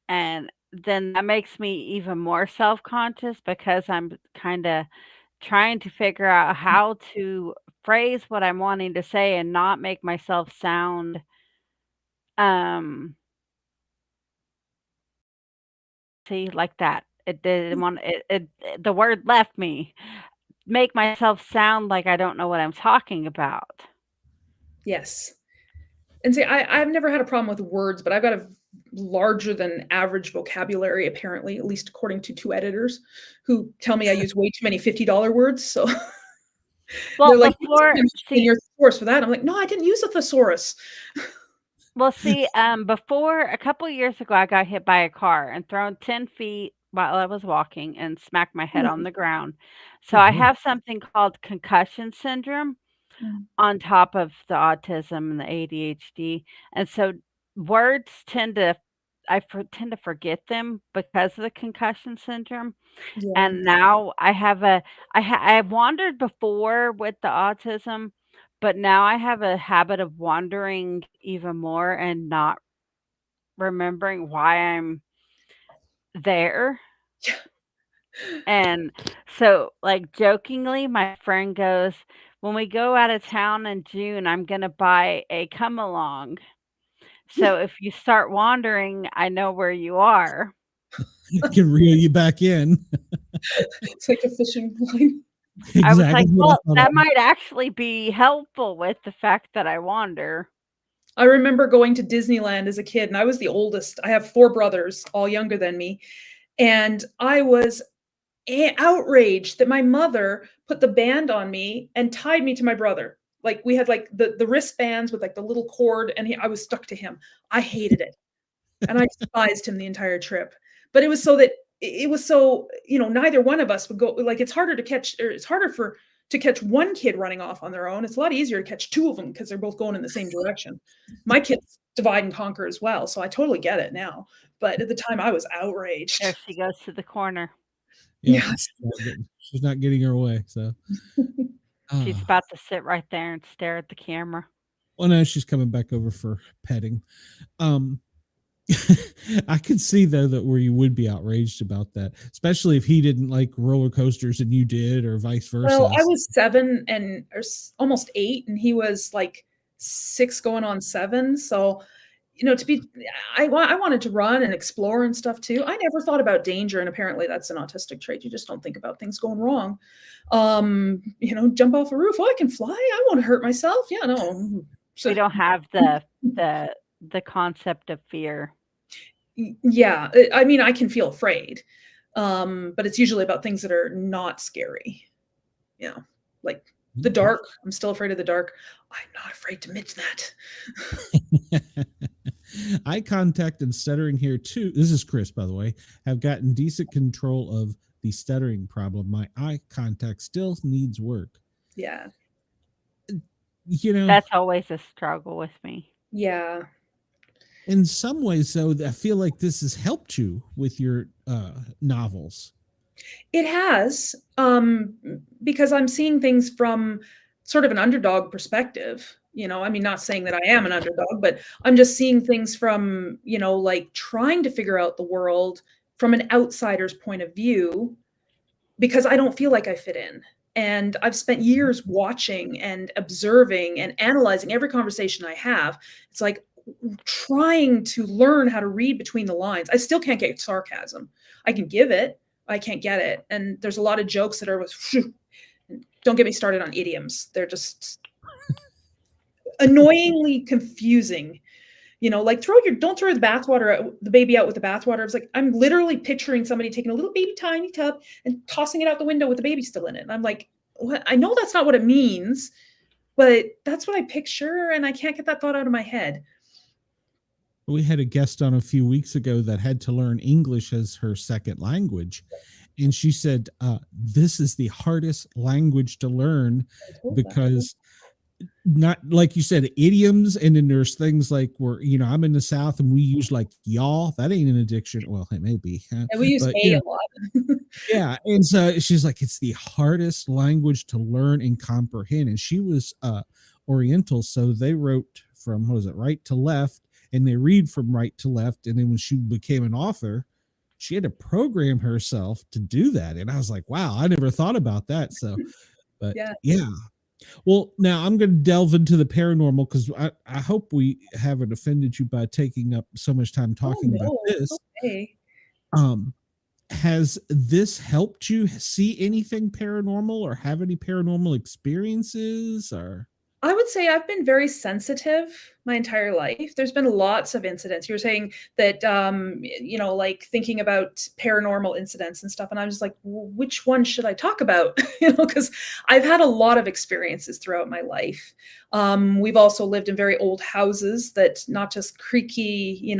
and then that makes me even more self-conscious because I'm kind of trying to figure out how to phrase what I'm wanting to say and not make myself sound um see like that. It didn't want the word left me. Make myself sound like I don't know what I'm talking about. Yes. And see, I've never had a problem with words, but I've got a larger than average vocabulary, apparently, at least according to 2 editors who tell me I use way too many $50 words. So Well, they're like, "You before must have in see your thesaurus for that." I'm like, "No, I didn't use a thesaurus." Well, see, before a couple years ago, I got hit by a car and thrown 10 feet while I was walking and smacked my head on Mm, the ground. So Oh, I boy. have something called concussion syndrome mm, on top of the autism and the ADHD. And so words tend to forget them because of the concussion syndrome. yeah. And now I have a I wandered before with the autism, but now I have a habit of wandering even more and not remembering why I'm there. And so, like, jokingly, my friend goes, "When we go out of town in June, I'm gonna buy a come along. So if you start wandering, I know where you are." Can reel you back in. It's like a fishing line. I was Exactly like, what I "Well, thought. that might actually be helpful with the fact that I wander." I remember going to Disneyland as a kid, and I was the oldest. I have 4 brothers, all younger than me, and I was outraged that my mother put the band on me and tied me to my brother. Like, we had, like, the wristbands with, like, the little cord, and I was stuck to him. I hated it, and I despised him the entire trip. But it was so that it was so, you know, neither one of us would go, like, it's harder to catch, or it's harder for to catch one kid running off on their own. It's a lot easier to catch 2 of them because 'cause they're both going in the same direction. My kids divide and conquer as well, so I totally get it now, but at the time, I was outraged. There she goes to the corner. Yep. Yes. She's not getting her way. So, She's ah. about to sit right there and stare at the camera. Well, no, she's coming back over for petting. Um, I could see though that where you would be outraged about that, especially if he didn't like roller coasters and you did, or vice Well, versa. I was 7 and or almost 8, and he was like 6 going on 7. So, I wanted to run and explore and stuff too. I never thought about danger, and apparently that's an autistic trait. You just don't think about things going wrong. Jump off a roof. Oh, I can fly. I won't hurt myself. Yeah, no. We don't have the concept of fear. Yeah, I mean, I can feel afraid, but it's usually about things that are not scary. Like the dark. I'm still afraid of the dark. I'm not afraid to admit that. Eye contact and stuttering here too. This is Chris, by the way. Have gotten decent control of the stuttering problem. My eye contact still needs work. Yeah. That's always a struggle with me. Yeah. In some ways, though, I feel like this has helped you with your novels. It has, because I'm seeing things from sort of an underdog perspective. I mean, not saying that I am an underdog, but I'm just seeing things from, like trying to figure out the world from an outsider's point of view, because I don't feel like I fit in. And I've spent years watching and observing and analyzing every conversation I have. It's like trying to learn how to read between the lines. I still can't get sarcasm. I can give it. I can't get it. And there's a lot of jokes that are don't get me started on idioms. They're just annoyingly confusing. Like don't throw the baby out with the bathwater. It's like, I'm literally picturing somebody taking a little baby tiny tub and tossing it out the window with the baby still in it. And I'm like, what? I know that's not what it means, but that's what I picture. And I can't get that thought out of my head. We had a guest on a few weeks ago that had to learn English as her second language. And she said, this is the hardest language to learn because not like you said, idioms. And then there's things like I'm in the South and we use like y'all. That ain't an addiction. Well, it may be. And we use a lot. Yeah. And so she's like, it's the hardest language to learn and comprehend. And she was Oriental. So they wrote from, right to left. And they read from right to left. And then when she became an author, she had to program herself to do that. And I was like, wow, I never thought about that. So, but yeah. Well, now I'm going to delve into the paranormal because I hope we haven't offended you by taking up so much time talking about this. Okay. Has this helped you see anything paranormal or have any paranormal experiences or? I would say I've been very sensitive my entire life. There's been lots of incidents. You're saying that, like thinking about paranormal incidents and stuff. And I'm just like, well, which one should I talk about? Because I've had a lot of experiences throughout my life. We've also lived in very old houses that not just creaky,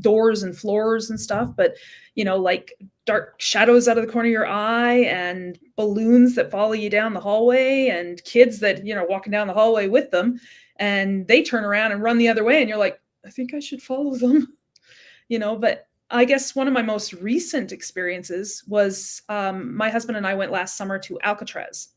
doors and floors and stuff, but, like dark shadows out of the corner of your eye and balloons that follow you down the hallway and kids that, walking down the hallway with them and they turn around and run the other way. And you're like, I think I should follow them, but I guess one of my most recent experiences was my husband and I went last summer to Alcatraz.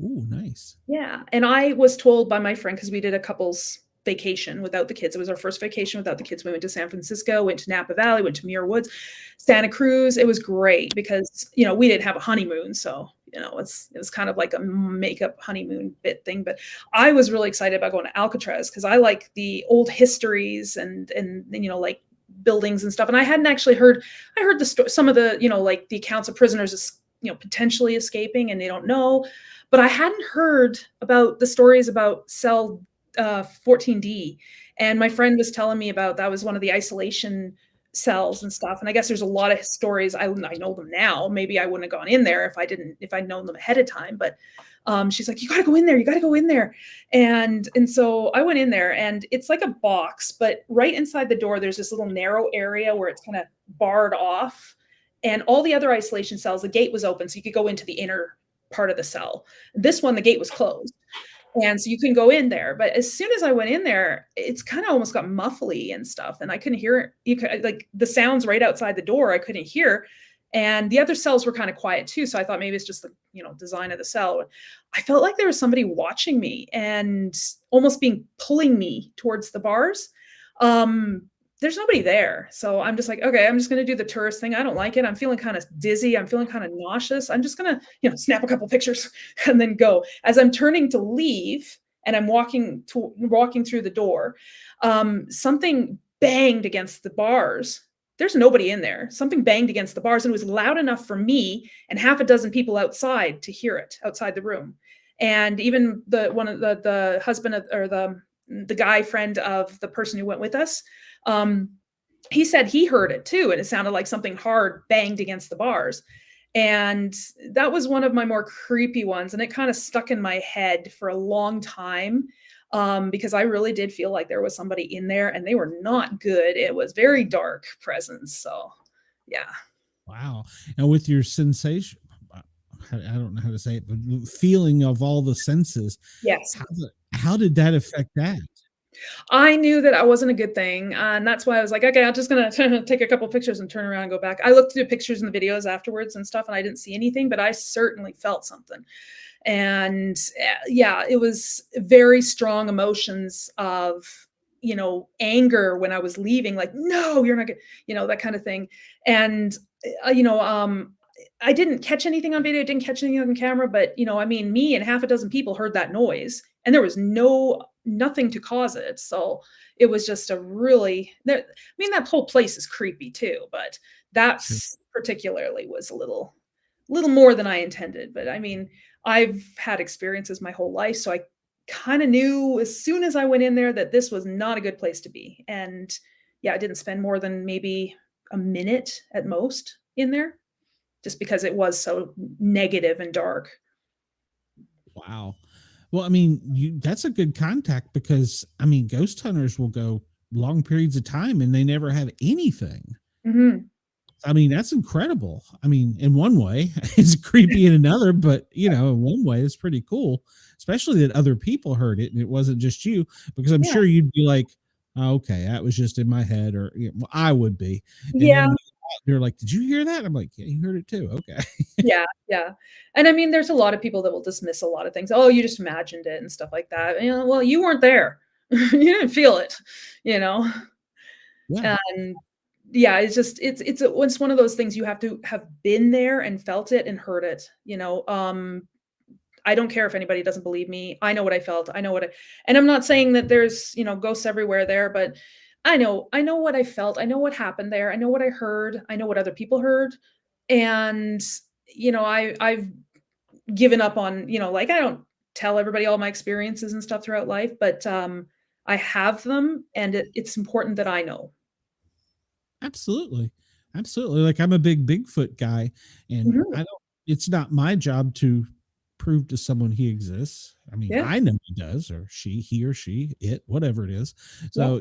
Oh, nice. Yeah. And I was told by my friend, because we did a couple's vacation without the kids. It was our first vacation without the kids. We went to San Francisco, went to Napa Valley, went to Muir Woods, Santa Cruz. It was great because, we didn't have a honeymoon. So, it was kind of like a makeup honeymoon bit thing. But I was really excited about going to Alcatraz because I like the old histories and like buildings and stuff. And I hadn't actually heard the story, some of the, like the accounts of prisoners, potentially escaping and they don't know. But I hadn't heard about the stories about cell 14D. And my friend was telling me about that was one of the isolation cells and stuff. And I guess there's a lot of stories. I know them now. Maybe I wouldn't have gone in there if I'd known them ahead of time. But she's like, you got to go in there. You got to go in there. And so I went in there and it's like a box, but right inside the door, there's this little narrow area where it's kind of barred off. And all the other isolation cells, the gate was open. So you could go into the inner part of the cell. This one, the gate was closed. And so you can go in there. But as soon as I went in there, it's kind of almost got muffly and stuff. And I couldn't hear it. Like the sounds right outside the door, I couldn't hear. And the other cells were kind of quiet too. So I thought maybe it's just the, design of the cell. I felt like there was somebody watching me and almost pulling me towards the bars. There's nobody there. So I'm just like, okay, I'm just going to do the tourist thing. I don't like it. I'm feeling kind of dizzy. I'm feeling kind of nauseous. I'm just going to, snap a couple pictures and then go. As I'm turning to leave, and I'm walking through the door. Something banged against the bars. There's nobody in there. Something banged against the bars, and it was loud enough for me and half a dozen people outside to hear it outside the room. And even the husband or the guy friend of the person who went with us, he said he heard it too, and it sounded like something hard banged against the bars. And that was one of my more creepy ones, and it kind of stuck in my head for a long time, because I really did feel like there was somebody in there, and they were not good. It was very dark presence. So, yeah. Wow. And with your sensation, I don't know how to say it, but feeling of all the senses. Yes. How did that affect that? I knew that wasn't a good thing, and that's why I was like, okay, I'm just gonna take a couple pictures and turn around and go back. I looked through the pictures and the videos afterwards and stuff, and I didn't see anything, but I certainly felt something. And yeah, it was very strong emotions of, anger when I was leaving, like, no, you're not gonna, that kind of thing. And I didn't catch anything on video, didn't catch anything on camera, but me and half a dozen people heard that noise, and there was nothing to cause it. So it was just that whole place is creepy too, but that's particularly was a little more than I intended. But I've had experiences my whole life, so I kind of knew as soon as I went in there that this was not a good place to be. And yeah, I didn't spend more than maybe a minute at most in there, just because it was so negative and dark. Wow. Well, that's a good contact, because ghost hunters will go long periods of time and they never have anything. Mm-hmm. That's incredible. In one way, it's creepy in another, but in one way, it's pretty cool, especially that other people heard it and it wasn't just you, because I'm sure you'd be like, oh, okay, that was just in my head, or I would be. And yeah. They're like, did you hear that? I'm like, yeah, you heard it too. Okay. Yeah. And there's a lot of people that will dismiss a lot of things. Oh, you just imagined it and stuff like that. Well, you weren't there. You didn't feel it, Yeah. And yeah, it's one of those things you have to have been there and felt it and heard it. I don't care if anybody doesn't believe me. I know what I felt. And I'm not saying that there's, ghosts everywhere there, but I know what I felt. I know what happened there. I know what I heard. I know what other people heard. And, I've given up on, I don't tell everybody all my experiences and stuff throughout life, but I have them, and it's important that I know. Absolutely. Like, I'm a big Bigfoot guy, and it's not my job to prove to someone he exists. I know he does, or he or she, it, whatever it is. So,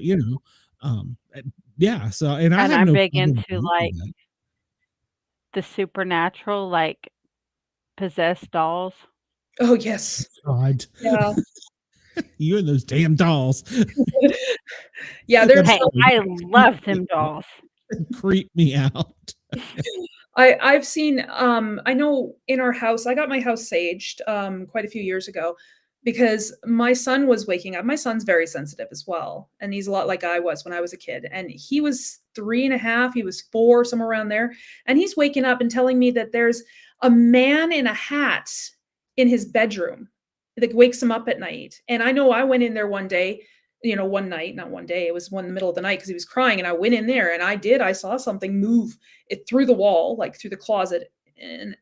so, and I'm big into like the supernatural, like possessed dolls. Oh, yes. God. Yeah. You and those damn dolls. Yeah, I love them dolls. Creep me out. I've seen, I know in our house, I got my house saged quite a few years ago, because my son was waking up. My son's very sensitive as well, and he's a lot like I was when I was a kid. And he was 3.5, he was 4, somewhere around there. And he's waking up and telling me that there's a man in a hat in his bedroom that wakes him up at night. And I know I went in there one day, one night, not one day, it was in the middle of the night, because he was crying, and I went in there and I saw something move it through the wall, like through the closet, and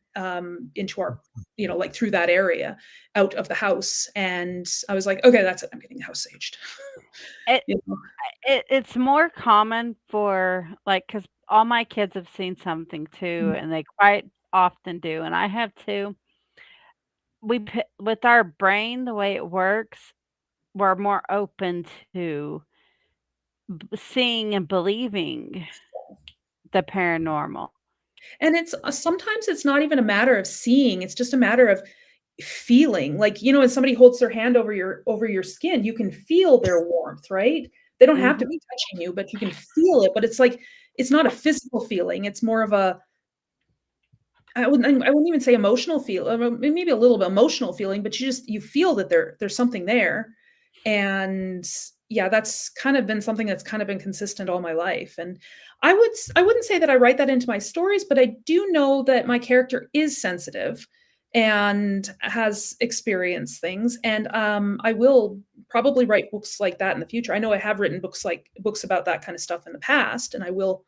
into our, like through that area out of the house. And I was like, okay, that's it. I'm getting the house saged. It's more common for, like, because all my kids have seen something too, and they quite often do, and I have too. With our brain, the way it works, we're more open to seeing and believing the paranormal. And it's sometimes it's not even a matter of seeing, it's just a matter of feeling. Like, when somebody holds their hand over your skin, you can feel their warmth, right? They don't have to be touching you, but you can feel it. But it's like, it's not a physical feeling. It's more of a, I wouldn't even say emotional feel, maybe a little bit emotional feeling, but you feel that there's something there. And yeah, that's kind of been something that's kind of been consistent all my life. And I wouldn't say that I write that into my stories, but I do know that my character is sensitive, and has experienced things. And I will probably write books like that in the future. I know I have written books about that kind of stuff in the past, and I will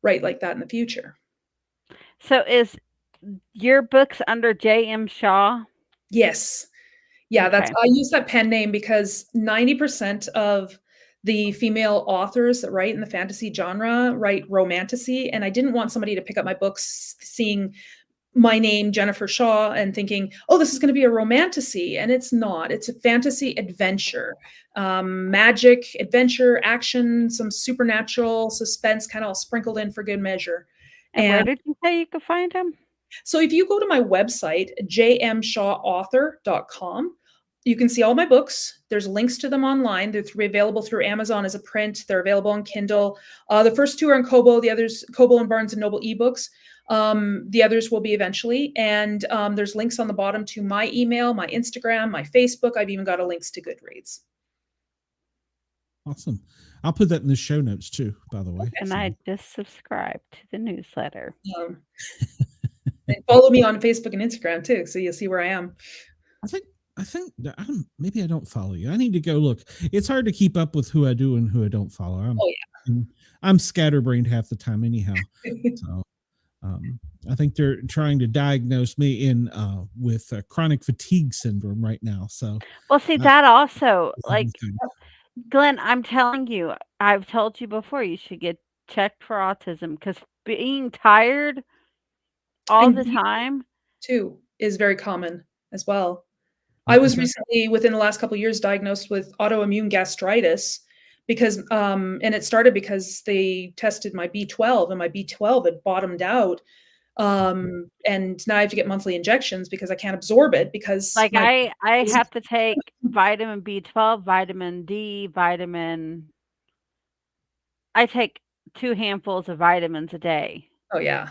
write like that in the future. So is your books under J.M. Shaw? Yes. Yeah, Okay. I use that pen name because 90% of the female authors that write in the fantasy genre write romantasy, and I didn't want somebody to pick up my books seeing my name, Jennifer Shaw, and thinking, oh, this is going to be a romantasy. And it's not. It's a fantasy adventure, magic, adventure, action, some supernatural suspense kind of all sprinkled in for good measure. And where did you say you could find them? So if you go to my website, jmshawauthor.com, you can see all my books. There's links to them online. They're available through Amazon as a print. They're available on Kindle. The first two are in Kobo. The others, Kobo and Barnes and Noble ebooks. The others will be eventually. And there's links on the bottom to my email, my Instagram, my Facebook. I've even got a links to Goodreads. Awesome. I'll put that in the show notes too, by the way. And I just subscribed to the newsletter. And follow me on Facebook and Instagram too, so you'll see where I am. I think maybe I don't follow you. I need to go look. It's hard to keep up with who I do and who I don't follow. I'm scatterbrained half the time anyhow. So I think they're trying to diagnose me with chronic fatigue syndrome right now. So well, see that also, like, Glenn, I'm telling you, I've told you before, you should get checked for autism, because being tired all the time too is very common as well. I was recently, within the last couple of years, diagnosed with autoimmune gastritis because, and it started because they tested my B12 and my B12 had bottomed out. And now I have to get monthly injections because I can't absorb it because like I have to take vitamin B12, vitamin D, I take 2 handfuls of vitamins a day. Oh yeah.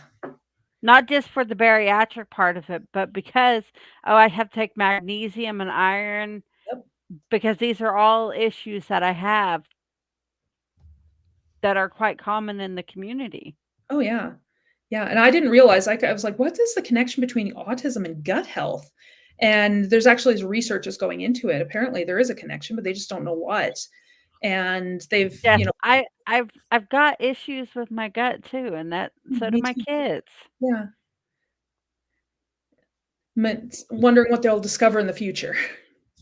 Not just for the bariatric part of it, but because, I have to take magnesium and iron. Yep. Because these are all issues that I have that are quite common in the community. Oh, yeah. Yeah, and I didn't realize, I was like, what is the connection between autism and gut health? And there's actually research is going into it. Apparently there is a connection, but they just don't know what. And they've, yes, I've got issues with my gut too, and so do my kids. Yeah. I'm wondering what they'll discover in the future.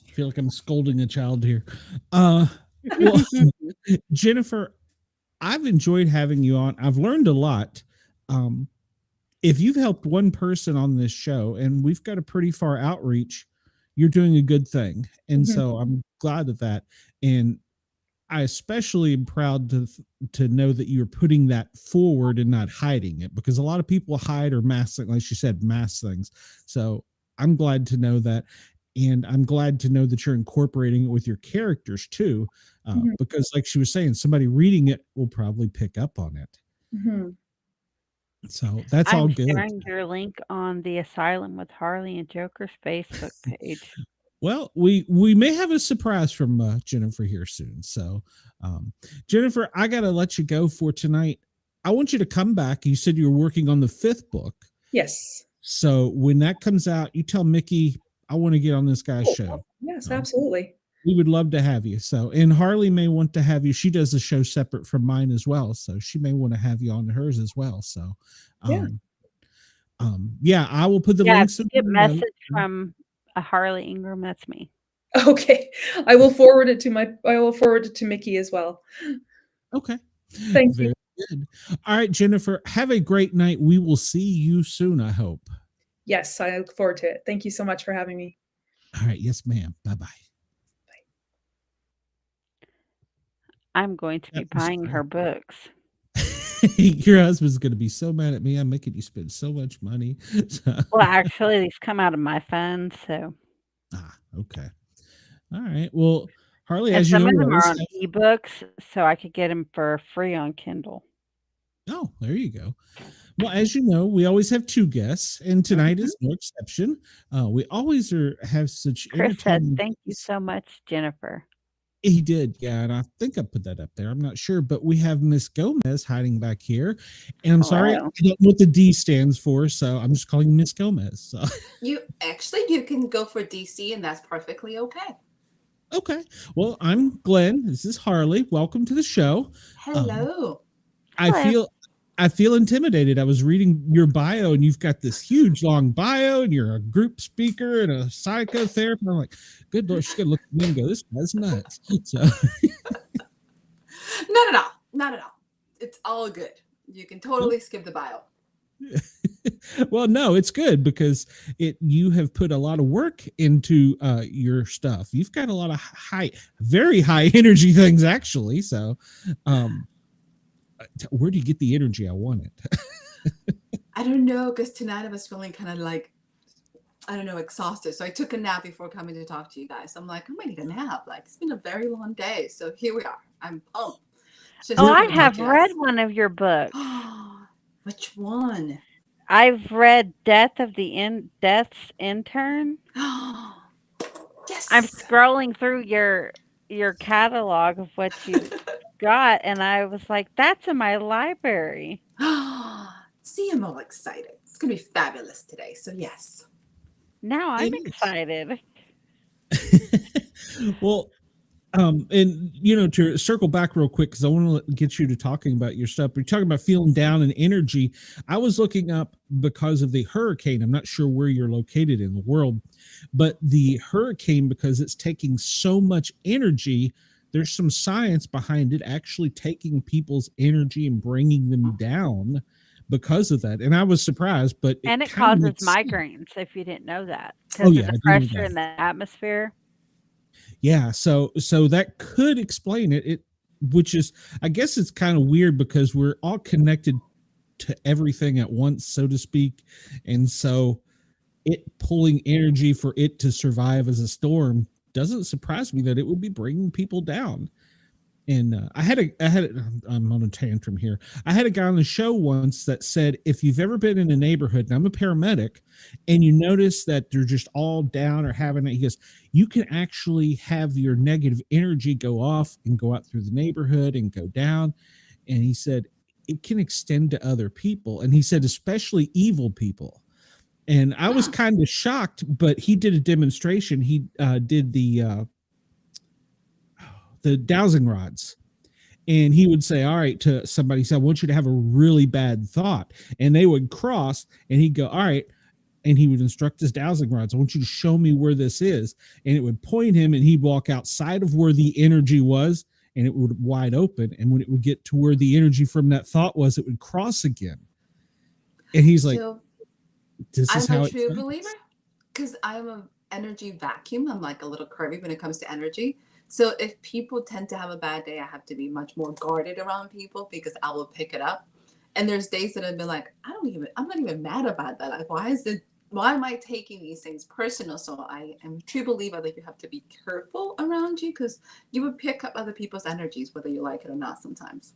I feel like I'm scolding a child here. Well, Jennifer, I've enjoyed having you on. I've learned a lot. If you've helped one person on this show, and we've got a pretty far outreach, you're doing a good thing. And so I'm glad of that. And I especially am proud to know that you're putting that forward and not hiding it, because a lot of people hide or mask, like she said, mask things. So I'm glad to know that. And I'm glad to know that you're incorporating it with your characters too, because like she was saying, somebody reading it will probably pick up on it. So that's all good. I'm sharing your link on the Asylum with Harley and Joker's Facebook page. Well, we may have a surprise from Jennifer here soon. So, Jennifer, I got to let you go for tonight. I want you to come back. You said you were working on the 5th book. Yes. So when that comes out, you tell Mickey, I want to get on this guy's show. Yes, absolutely. We would love to have you. So, and Harley may want to have you. She does a show separate from mine as well. So she may want to have you on hers as well. So, yeah, I will put the links. Get a message from a Harley Ingram. That's me. Okay. I will forward it to Mickey as well. Okay. Thank you. Good. All right, Jennifer, have a great night. We will see you soon, I hope. Yes, I look forward to it. Thank you so much for having me. All right. Yes, ma'am. Bye-bye. I'm going to be buying her books. Your husband's going to be so mad at me. I'm making you spend so much money. Well, actually, these come out of my fund, so. Okay. All right. Well, Harley, and as you know, some of them are on ebooks, so I could get them for free on Kindle. Oh, there you go. Well, as you know, we always have 2 guests, and tonight is no exception. We always have such Chris said, "Thank you so much, Jennifer." He did, yeah, and I think I put that up there. I'm not sure, but we have Miss Gomez hiding back here, and I'm sorry, I Hello. don't know what the D stands for, so I'm just calling Miss Gomez. So, You can go for DC, and that's perfectly okay. okay, well, I'm Glenn. This is Harley. Welcome to the show. Hello. I feel intimidated. I was reading your bio, and you've got this huge long bio, and you're a group speaker and a psychotherapist. I'm like, good Lord, she's gonna look at me and go, "This guy's nuts." So, Not at all. Not at all. It's all good. You can totally skip the bio. well, no, it's good because you have put a lot of work into your stuff. You've got a lot of very high energy things, actually. So, where do you get the energy? I want it. I don't know, because tonight I was feeling kind of like, I don't know, exhausted. So I took a nap before coming to talk to you guys. I'm like, I might need a nap. Like, it's been a very long day. So here we are. I'm pumped. Oh, I have read one of your books. Which one? I've read Death's Intern. Yes. I'm scrolling through your catalog of what you got, and I was like, that's in my library. See, I'm all excited. It's going to be fabulous today. So, yes. Now I'm excited. Well, and to circle back real quick, because I want to get you to talking about your stuff. You're talking about feeling down and energy. I was looking up because of the hurricane. I'm not sure where you're located in the world, but the hurricane, because it's taking so much energy, there's some science behind it actually taking people's energy and bringing them down because of that. And I was surprised, but it causes migraines, if you didn't know that. Oh, yeah, of the pressure in the atmosphere. Yeah, so that could explain it, which is, I guess it's kind of weird because we're all connected to everything at once, so to speak. And so it pulling energy for it to survive as a storm doesn't surprise me that it would be bringing people down. And I'm on a tantrum here. I had a guy on the show once that said, if you've ever been in a neighborhood, and I'm a paramedic, and you notice that they're just all down or having it, he goes, you can actually have your negative energy go off and go out through the neighborhood and go down. And he said, it can extend to other people. And he said, especially evil people. And I was kind of shocked, but he did a demonstration. He did the dowsing rods, and he would say, all right, to somebody, say, I want you to have a really bad thought, and they would cross, and he'd go, all right, and he would instruct his dowsing rods, I want you to show me where this is, and it would point him, and he'd walk outside of where the energy was, and it would wide open, and when it would get to where the energy from that thought was, it would cross again. And he's like, this is how I'm a true believer, because I'm an energy vacuum. I'm like a little curvy when it comes to energy. So if people tend to have a bad day, I have to be much more guarded around people because I will pick it up. And there's days that I've been like, I'm not even mad about that. Like, why am I taking these things personal? So I am a true believer that you have to be careful around you because you will pick up other people's energies, whether you like it or not sometimes.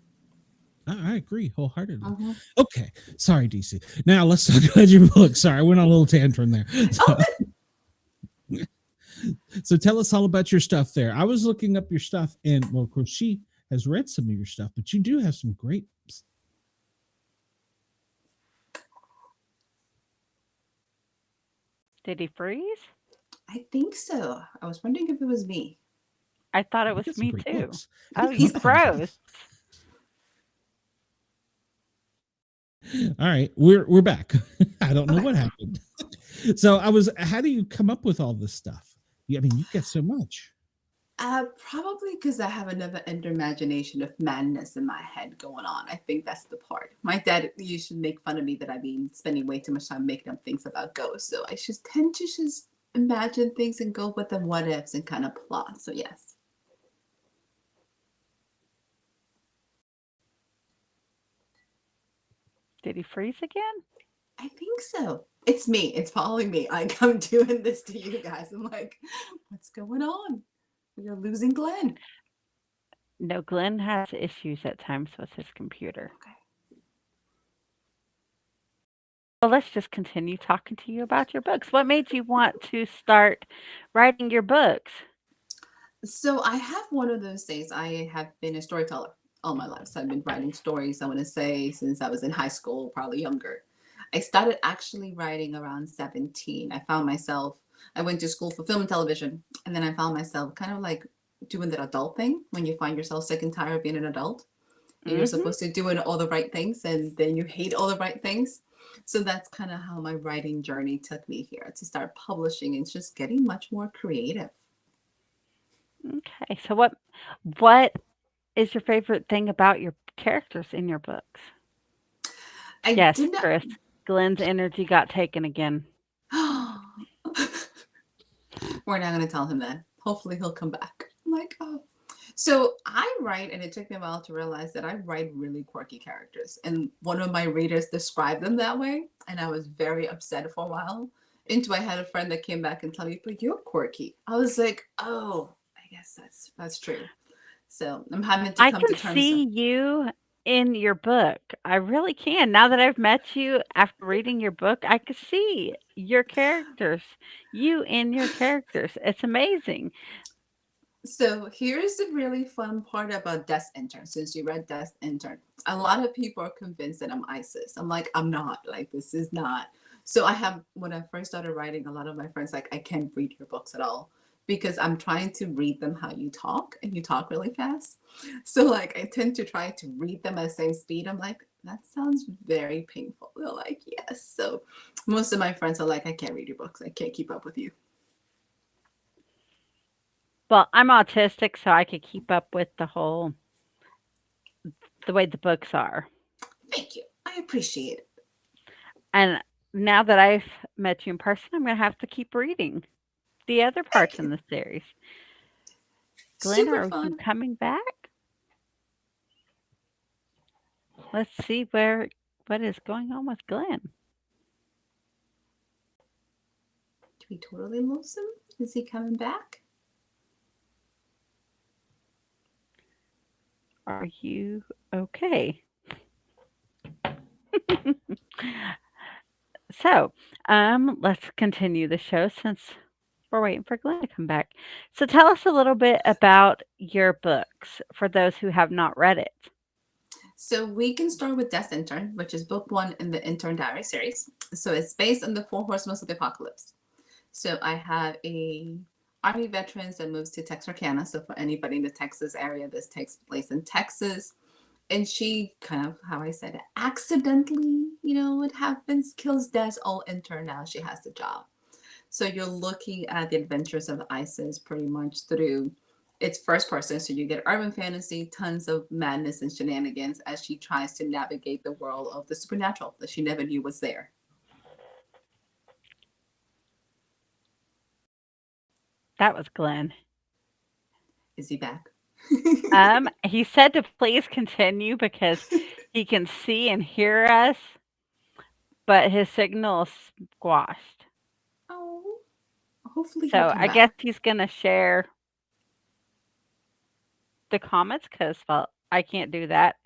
I agree wholeheartedly. Mm-hmm. Okay. Sorry, DC. Now let's talk about your book. Sorry, I went on a little tantrum there. So tell us all about your stuff there. I was looking up your stuff, and well, of course, she has read some of your stuff, but you do have some great. Did he freeze? I think so. I was wondering if it was me. I thought it was me too. Books. Oh, you froze. All right, we're back. I don't know what happened. So how do you come up with all this stuff? I mean, you get so much. Probably because I have another imagination of madness in my head going on. I think that's the part. My dad used to make fun of me that I've been spending way too much time making up things about ghosts. So I just tend to just imagine things and go with them what ifs and kind of plot. So yes. Did he freeze again? I think so. It's me. It's following me. I'm doing this to you guys. I'm like, what's going on? You're losing Glenn. No, Glenn has issues at times with his computer. Okay. Well, let's just continue talking to you about your books. What made you want to start writing your books? So I have one of those days. I have been a storyteller all my life. So I've been writing stories, I want to say, since I was in high school, probably younger. I started actually writing around 17. I found myself, I went to school for film and television, and then I found myself kind of like doing that adult thing when you find yourself sick and tired of being an adult. And you're Mhm. supposed to doing all the right things, and then you hate all the right things. So that's kind of how my writing journey took me here to start publishing and just getting much more creative. Okay. So what is your favorite thing about your characters in your books? I Yes, did not. Chris. Glenn's energy got taken again. We're not going to tell him that. Hopefully he'll come back. I'm like, oh. So I write, and it took me a while to realize that I write really quirky characters. And one of my readers described them that way. And I was very upset for a while. Until I had a friend that came back and told me, but you're quirky. I was like, oh, I guess that's true. So I'm having to I come can to terms. see you in your book. I really can. Now that I've met you after reading your book, I can see your characters, you in your characters. It's amazing. So here's the really fun part about Desk Intern. Since you read Desk Intern, a lot of people are convinced that I'm ISIS. I'm like, I'm not. Like, this is not. So I have, when I first started writing, a lot of my friends like, I can't read your books at all because I'm trying to read them how you talk, and you talk really fast. So like, I tend to try to read them at the same speed. I'm like, that sounds very painful. They're like, yes. So most of my friends are like, I can't read your books. I can't keep up with you. Well, I'm autistic, so I could keep up with the way the books are. Thank you. I appreciate it. And now that I've met you in person, I'm going to have to keep reading the other Thank parts in you. the series. Glenn, Super are you fun. coming back? Let's see what is going on with Glenn. Do we totally lose him? Is he coming back? Are you okay? So, let's continue the show since we're waiting for Glenn to come back. So, tell us a little bit about your books for those who have not read it. So we can start with Death Intern, which is book one in the Intern Diaries series. So it's based on the four horsemen of the apocalypse. So I have a Army veterans that moves to Texarkana. So for anybody in the Texas area, this takes place in Texas. And she kind of, how I said it, accidentally, what happens, kills Dad's old intern. Now she has the job. So you're looking at the adventures of ISIS pretty much through its first person. So you get urban fantasy, tons of madness and shenanigans as she tries to navigate the world of the supernatural that she never knew was there. That was Glenn. Is he back? He said to please continue because he can see and hear us, but his signal is squashed. Oh, hopefully he'll So come I guess back. he's gonna share the comments because, well, I can't do that.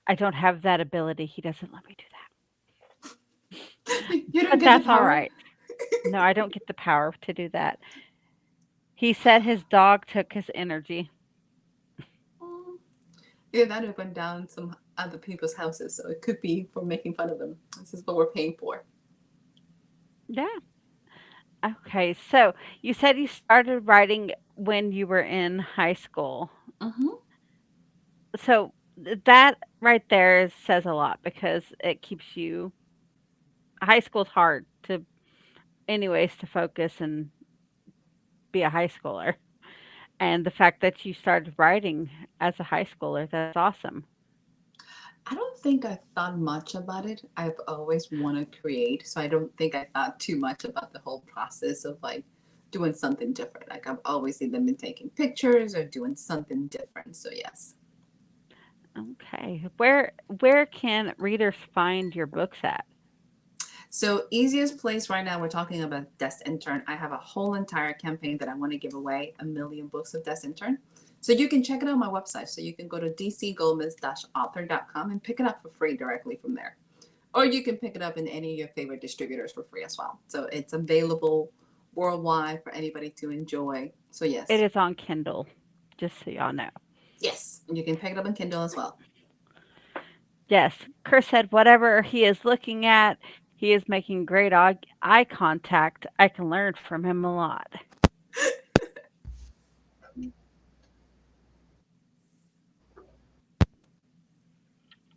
I don't have that ability. He doesn't let me do that. You don't But get the that's all power? right. No, I don't get the power to do that. He said his dog took his energy. Oh. Yeah, that opened down some other people's houses, so it could be for making fun of them. This is what we're paying for. Yeah. Okay. So you said you started writing when you were in high school. Mm-hmm. So that right there says a lot because it keeps you high school's hard to anyways to focus and be a high schooler. And the fact that you started writing as a high schooler, that's awesome. I don't think I thought much about it. I've always wanted to create, so I don't think I thought too much about the whole process of like doing something different. Like I've always either been taking pictures or doing something different. So yes. Okay. Where can readers find your books at? So easiest place right now, we're talking about Desk Intern. I have a whole entire campaign that I want to give away 1,000,000 books of Desk Intern. So you can check it out on my website. So you can go to dcgomez-author.com and pick it up for free directly from there. Or you can pick it up in any of your favorite distributors for free as well. So it's available worldwide for anybody to enjoy. So yes. It is on Kindle, just so y'all know. Yes. And you can pick it up on Kindle as well. Yes, Chris said whatever he is looking at, he is making great eye contact. I can learn from him a lot.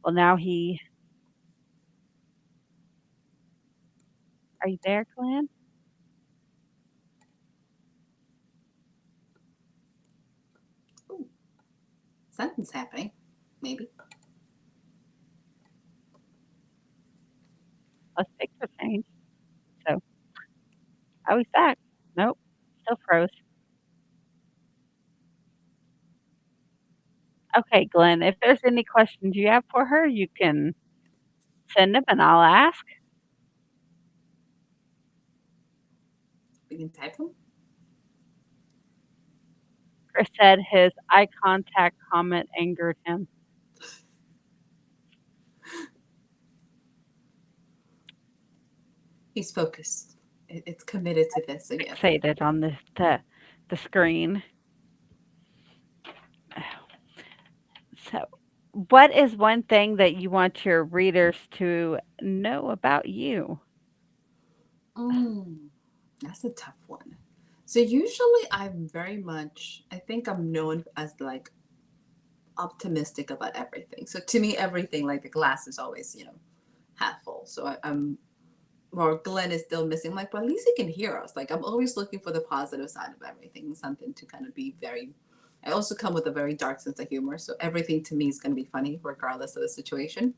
Well, now he. Are you there, Glenn? Ooh, something's happening. Maybe. Let's picture change. So, oh, he's back. Nope, still froze. Okay, Glenn, if there's any questions you have for her, you can send them and I'll ask. We can type them. Chris said his eye contact comment angered him. He's focused. It's committed to this. So yeah. Fixated on the screen. So, what is one thing that you want your readers to know about you? That's a tough one. So usually I'm very much, I think I'm known as like optimistic about everything. So to me, everything, like the glass is always, half full. So I'm, or Glenn is still missing. I'm like, but at least he can hear us. Like I'm always looking for the positive side of everything, something to kind of be very, I also come with a very dark sense of humor. So everything to me is going to be funny regardless of the situation,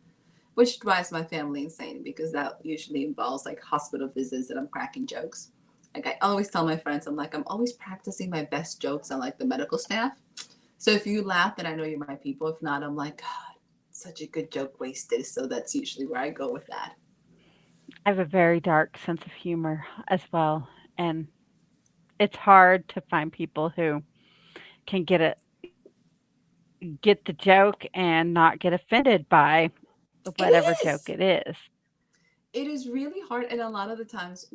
which drives my family insane because that usually involves like hospital visits and I'm cracking jokes. Like I always tell my friends, I'm like, I'm always practicing my best jokes on like the medical staff. So if you laugh, then I know you're my people. If not, I'm like, God, such a good joke wasted. So that's usually where I go with that. I have a very dark sense of humor as well, and it's hard to find people who can get the joke and not get offended by whatever It joke is. it is. It is really hard. And a lot of the times,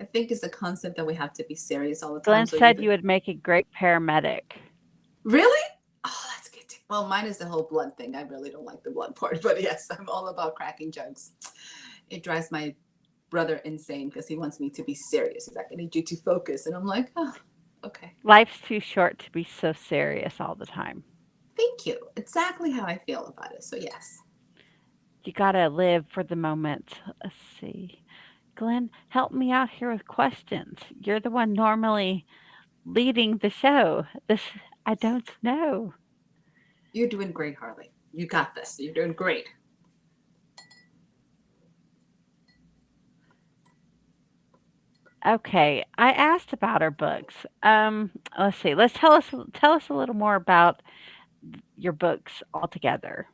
I think it's a concept that we have to be serious all the time. Glenn So said you would make a great paramedic. Really? Oh, that's good. Well, mine is the whole blood thing. I really don't like the blood part, but yes, I'm all about cracking jokes. It drives my brother insane because he wants me to be serious. He's like, I need you to focus. And I'm like, oh, okay. Life's too short to be so serious all the time. Thank you. Exactly how I feel about it. So yes. You gotta live for the moment. Let's see. Glenn, help me out here with questions. You're the one normally leading the show. I don't know. You're doing great, Harley. You got this. You're doing great. Okay, I asked about her books. Let's see. Let's tell us a little more about your books altogether.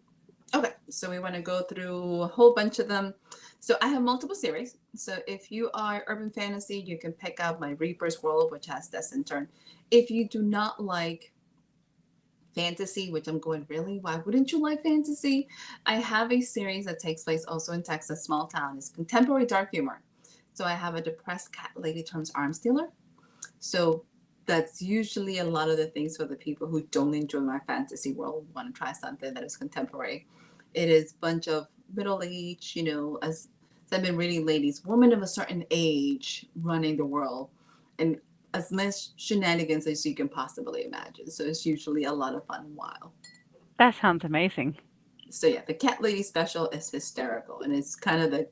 Okay, so we want to go through a whole bunch of them. So I have multiple series. So if you are urban fantasy, you can pick up my Reaper's World, which has this intern. If you do not like fantasy, which I'm going, really? Why wouldn't you like fantasy? I have a series that takes place also in Texas, small town. It's contemporary dark humor. So I have a depressed cat lady turns arms dealer. So that's usually a lot of the things for the people who don't enjoy my fantasy world, want to try something that is contemporary. It is a bunch of middle age, as I've been reading ladies, women of a certain age running the world, and as much shenanigans as you can possibly imagine. So it's usually a lot of fun and wild. That sounds amazing. So yeah, the cat lady special is hysterical, and it's kind of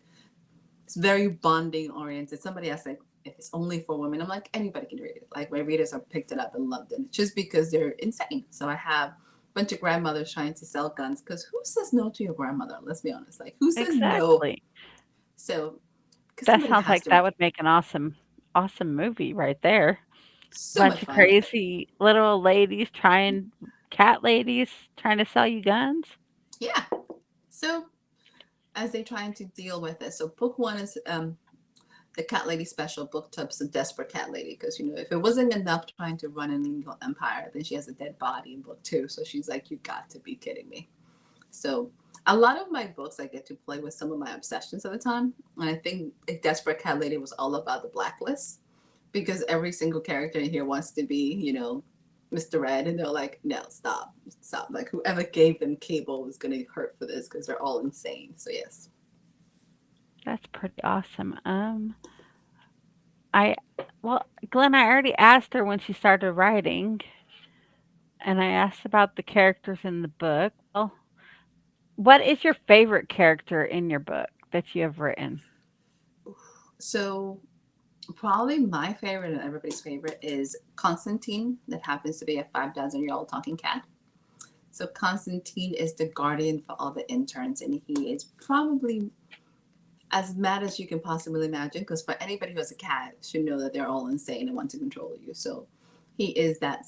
it's very bonding oriented. Somebody asked like, if it's only for women, I'm like, anybody can read it. Like my readers have picked it up and loved it just because they're insane. So I have a bunch of grandmothers trying to sell guns because who says no to your grandmother? Let's be honest. Like who says no? Exactly. So That sounds like that would make an awesome movie right there. So Bunch much of fun. crazy little ladies cat ladies trying to sell you guns. Yeah. So as they're trying to deal with it. So book one is the cat lady special, book tub's a desperate cat lady because if it wasn't enough trying to run an evil empire, then she has a dead body in book two. So she's like, you got to be kidding me. So a lot of my books I get to play with some of my obsessions at the time. And I think a desperate cat lady was all about the blacklist. because every single character in here wants to be, Mr. Red, and they're like, no, stop, stop. Like whoever gave them cable was gonna hurt for this because they're all insane. So yes. That's pretty awesome. I well, Glenn, I already asked her when she started writing, and I asked about the characters in the book. Well, what is your favorite character in your book that you have written? So probably my favorite and everybody's favorite is Constantine, that happens to be a 5,000-year-old talking cat. So Constantine is the guardian for all the interns, and he is probably as mad as you can possibly imagine, because for anybody who has a cat should know that they're all insane and want to control you. So he is that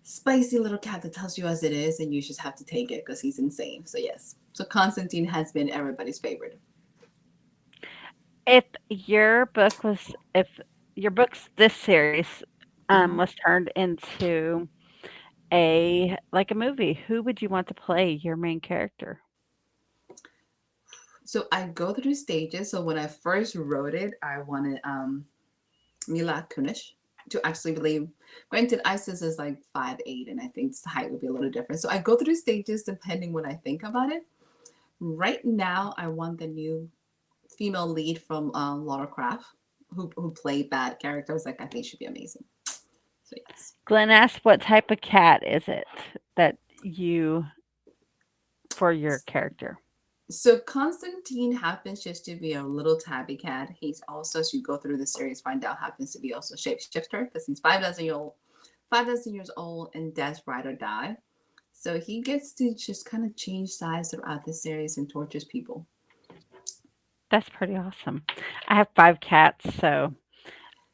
spicy little cat that tells you as it is, and you just have to take it because he's insane. So yes. So Constantine has been everybody's favorite. If your book was if your book's this series Mhm. was turned into a movie, who would you want to play your main character? So I go through stages. So when I first wrote it, I wanted Mila Kunis to actually believe. Granted, Isis is like 5'8", and I think the height would be a little different. So I go through stages depending when I think about it. Right now, I want the new female lead from Lara Croft, who played that character. I was like, I think she'd be amazing. So yes. Glenn asked, what type of cat is it that you for your character? So Constantine happens just to be a little tabby cat. He's also, as you go through the series, find out happens to be also shapeshifter because he's 5,000 years old, and death, ride or die. So he gets to just kind of change sides throughout the series and tortures people. That's pretty awesome. I have 5 cats, so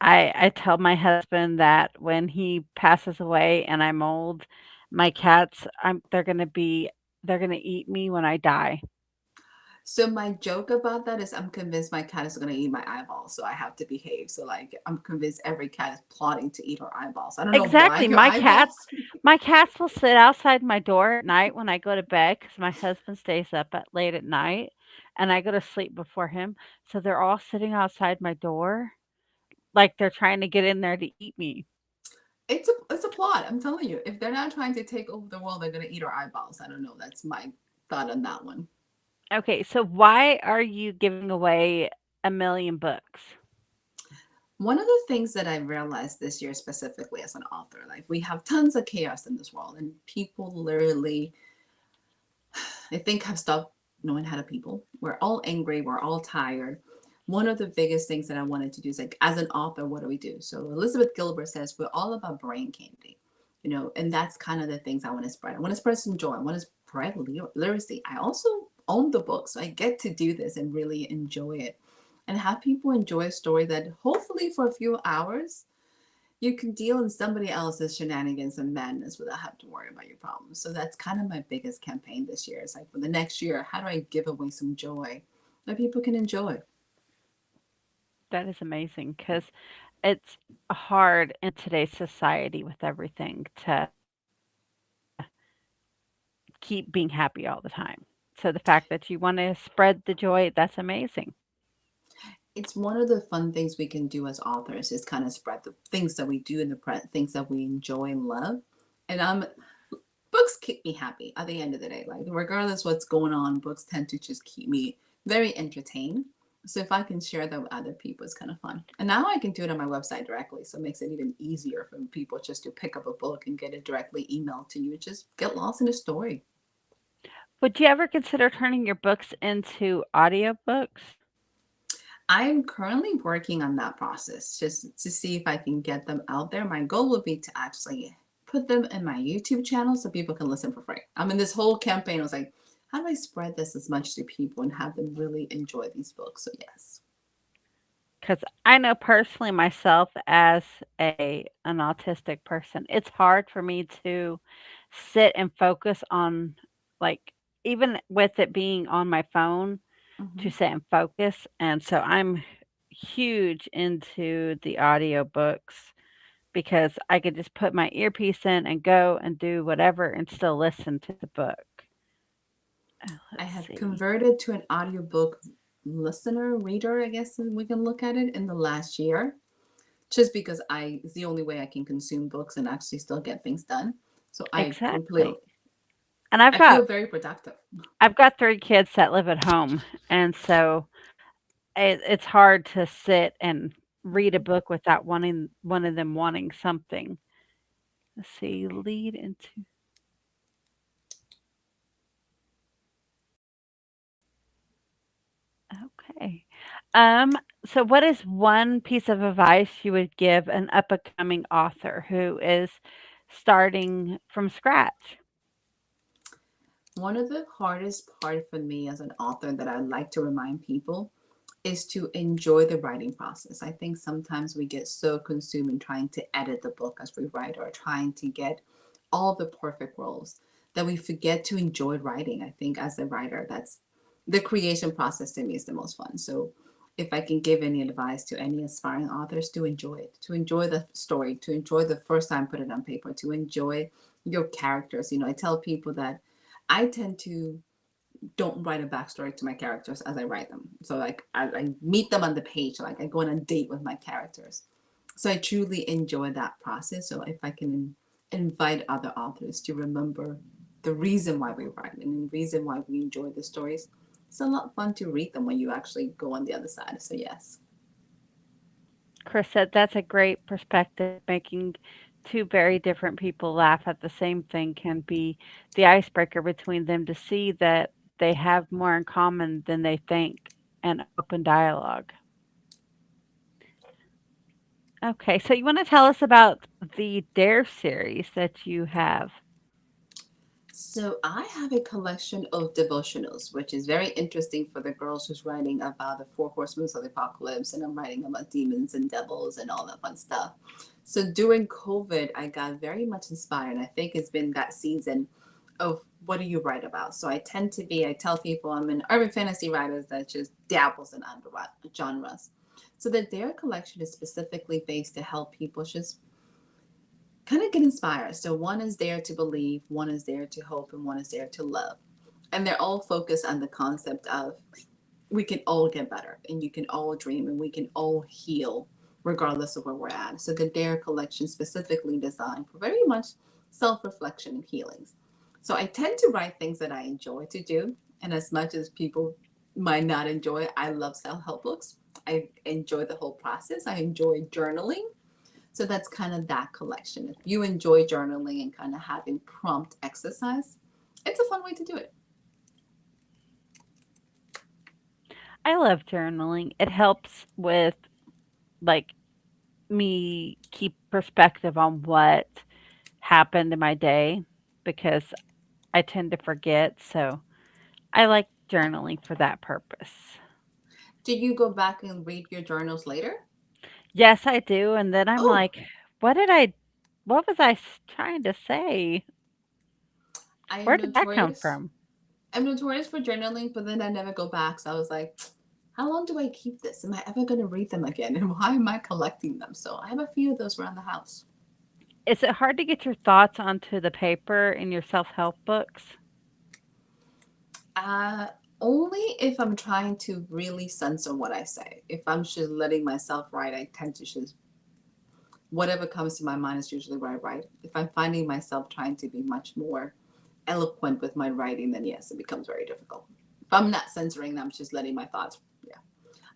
I tell my husband that when he passes away and I'm old, my cats, they're gonna eat me when I die. So my joke about that is I'm convinced my cat is going to eat my eyeballs, so I have to behave. So like I'm convinced every cat is plotting to eat her eyeballs. I don't know why Exactly. your eyeballs. My cats will sit outside my door at night when I go to bed because my husband stays up at late at night and I go to sleep before him. So they're all sitting outside my door like they're trying to get in there to eat me. It's a plot. I'm telling you. If they're not trying to take over the world, they're going to eat our eyeballs. I don't know. That's my thought on that one. Okay, so why are you giving away a million books? One of the things that I realized this year, specifically as an author, like we have tons of chaos in this world, and people literally, I think, have stopped knowing how to people. We're all angry. We're all tired. One of the biggest things that I wanted to do is like, as an author, what do we do? So Elizabeth Gilbert says we're all about brain candy, and that's kind of the things I want to spread. I want to spread some joy. I want to spread literacy. I also own the book, so I get to do this and really enjoy it, and have people enjoy a story that hopefully for a few hours you can deal in somebody else's shenanigans and madness without having to worry about your problems. So that's kind of my biggest campaign this year. It's like for the next year, how do I give away some joy that people can enjoy? That is amazing because it's hard in today's society with everything to keep being happy all the time. So the fact that you want to spread the joy, that's amazing. It's one of the fun things we can do as authors is kind of spread the things that we do in the things that we enjoy and love. And books keep me happy at the end of the day. Like regardless what's going on, books tend to just keep me very entertained. So if I can share that with other people, it's kind of fun. And now I can do it on my website directly. So it makes it even easier for people just to pick up a book and get it directly emailed to you. Just get lost in the story. Would you ever consider turning your books into audiobooks? I'm currently working on that process just to see if I can get them out there. My goal would be to actually put them in my YouTube channel so people can listen for free. I'm in this whole campaign. I was like, how do I spread this as much to people and have them really enjoy these books? So yes. Because I know personally myself as an autistic person, it's hard for me to sit and focus on, like, even with it being on my phone, to Mhm. sit and focus. And so I'm huge into the audiobooks because I could just put my earpiece in and go and do whatever and still listen to the book. I Let's have see. converted to an audiobook listener, reader, I guess we can look at it in the last year. just because it's the only way I can consume books and actually still get things done. So Exactly. And I feel very productive. I've got 3 kids that live at home, and so it's hard to sit and read a book without wanting one of them wanting something. Let's see, lead into okay. Um, so what is one piece of advice you would give an up-and-coming author who is starting from scratch? One of the hardest part for me as an author that I'd like to remind people is to enjoy the writing process. I think sometimes we get so consumed in trying to edit the book as we write or trying to get all the perfect roles that we forget to enjoy writing. I think as a writer, that's the creation process to me is the most fun. So if I can give any advice to any aspiring authors, to enjoy it, to enjoy the story, to enjoy the first time put it on paper, to enjoy your characters. I tell people that I tend to don't write a backstory to my characters as I write them. So like I meet them on the page, like I go on a date with my characters. So I truly enjoy that process. So if I can invite other authors to remember the reason why we write and the reason why we enjoy the stories, it's a lot fun to read them when you actually go on the other side. So yes. Chris said that's a great perspective. Making two very different people laugh at the same thing can be the icebreaker between them to see that they have more in common than they think and open dialogue. Okay, so you want to tell us about the Dare series that you have? So I have a collection of devotionals, which is very interesting for the girls who's writing about the four horsemen of the apocalypse, and I'm writing about demons and devils and all that fun stuff. So during COVID, I got very much inspired. I think it's been that season of what do you write about? So I tell people I'm an urban fantasy writer that just dabbles in other genres. So the Dare collection is specifically based to help people just kind of get inspired. So one is there to believe, one is there to hope, and one is there to love. And they're all focused on the concept of we can all get better and you can all dream and we can all heal regardless of where we're at. So the Dare collection specifically designed for very much self-reflection and healings. So I tend to write things that I enjoy to do. And as much as people might not enjoy it, I love self-help books. I enjoy the whole process. I enjoy journaling. So that's kind of that collection. If you enjoy journaling and kind of having prompt exercise, it's a fun way to do it. I love journaling. It helps with like me keep perspective on what happened in my day because I tend to forget. So I like journaling for that purpose. Do you go back and read your journals later? Yes, I do. And then I'm Oh, like, what was trying to say? I am Where did that come notorious. from? I'm notorious for journaling, but then I never go back. So I was like, how long do I keep this? Am I ever going to read them again? And why am I collecting them? So I have a few of those around the house. Is it hard to get your thoughts onto the paper in your self help books? Uh, Only if I'm trying to really censor what I say. If I'm just letting myself write, I tend to just whatever comes to my mind is usually where I write. If I'm finding myself trying to be much more eloquent with my writing, then yes, it becomes very difficult. If I'm not censoring, I'm just letting my thoughts. Yeah,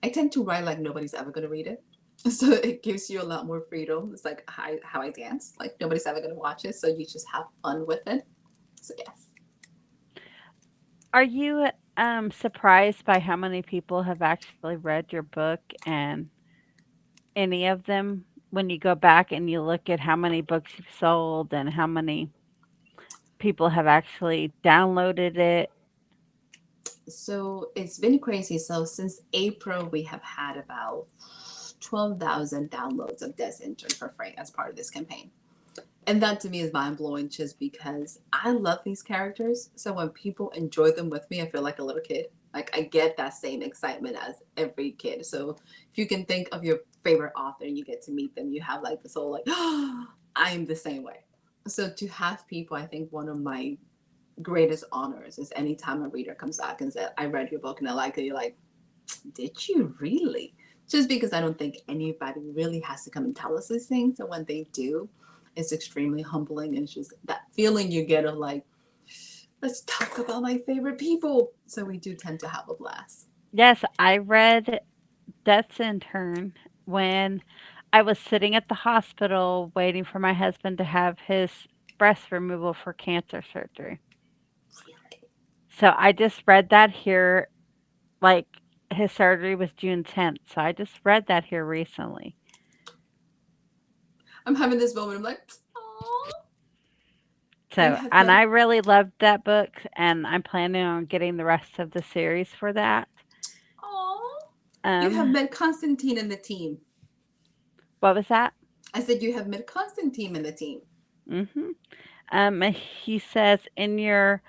I tend to write like nobody's ever going to read it, so it gives you a lot more freedom. It's like how I dance. Like nobody's ever going to watch it, so you just have fun with it. So yes. Are you surprised by how many people have actually read your book and any of them when you go back and you look at how many books you've sold and how many people have actually downloaded it? So it's been crazy. So since April, we have had about 12,000 downloads of this intern for free as part of this campaign. And that to me is mind blowing just because I love these characters. So when people enjoy them with me, I feel like a little kid. Like I get that same excitement as every kid. So if you can think of your favorite author and you get to meet them, you have like this whole like, oh, I'm the same way. So to have people, I think one of my greatest honors is anytime a reader comes back and says, I read your book and I like it, you're like, did you really? just because I don't think anybody really has to come and tell us these things. And when they do, it's extremely humbling. And it's just that feeling you get of like, let's talk about my favorite people. So we do tend to have a blast. Yes, I read Death's Intern when I was sitting at the hospital waiting for my husband to have his breast removal for cancer surgery. So I just read that here, like his surgery was June 10th. So I just read that here recently. I'm having this moment. I'm like, oh. So, and I really loved that book, and I'm planning on getting the rest of the series for that. Oh, you have met Constantine in the team. What was that? I said you have met Constantine in the team. He says, in your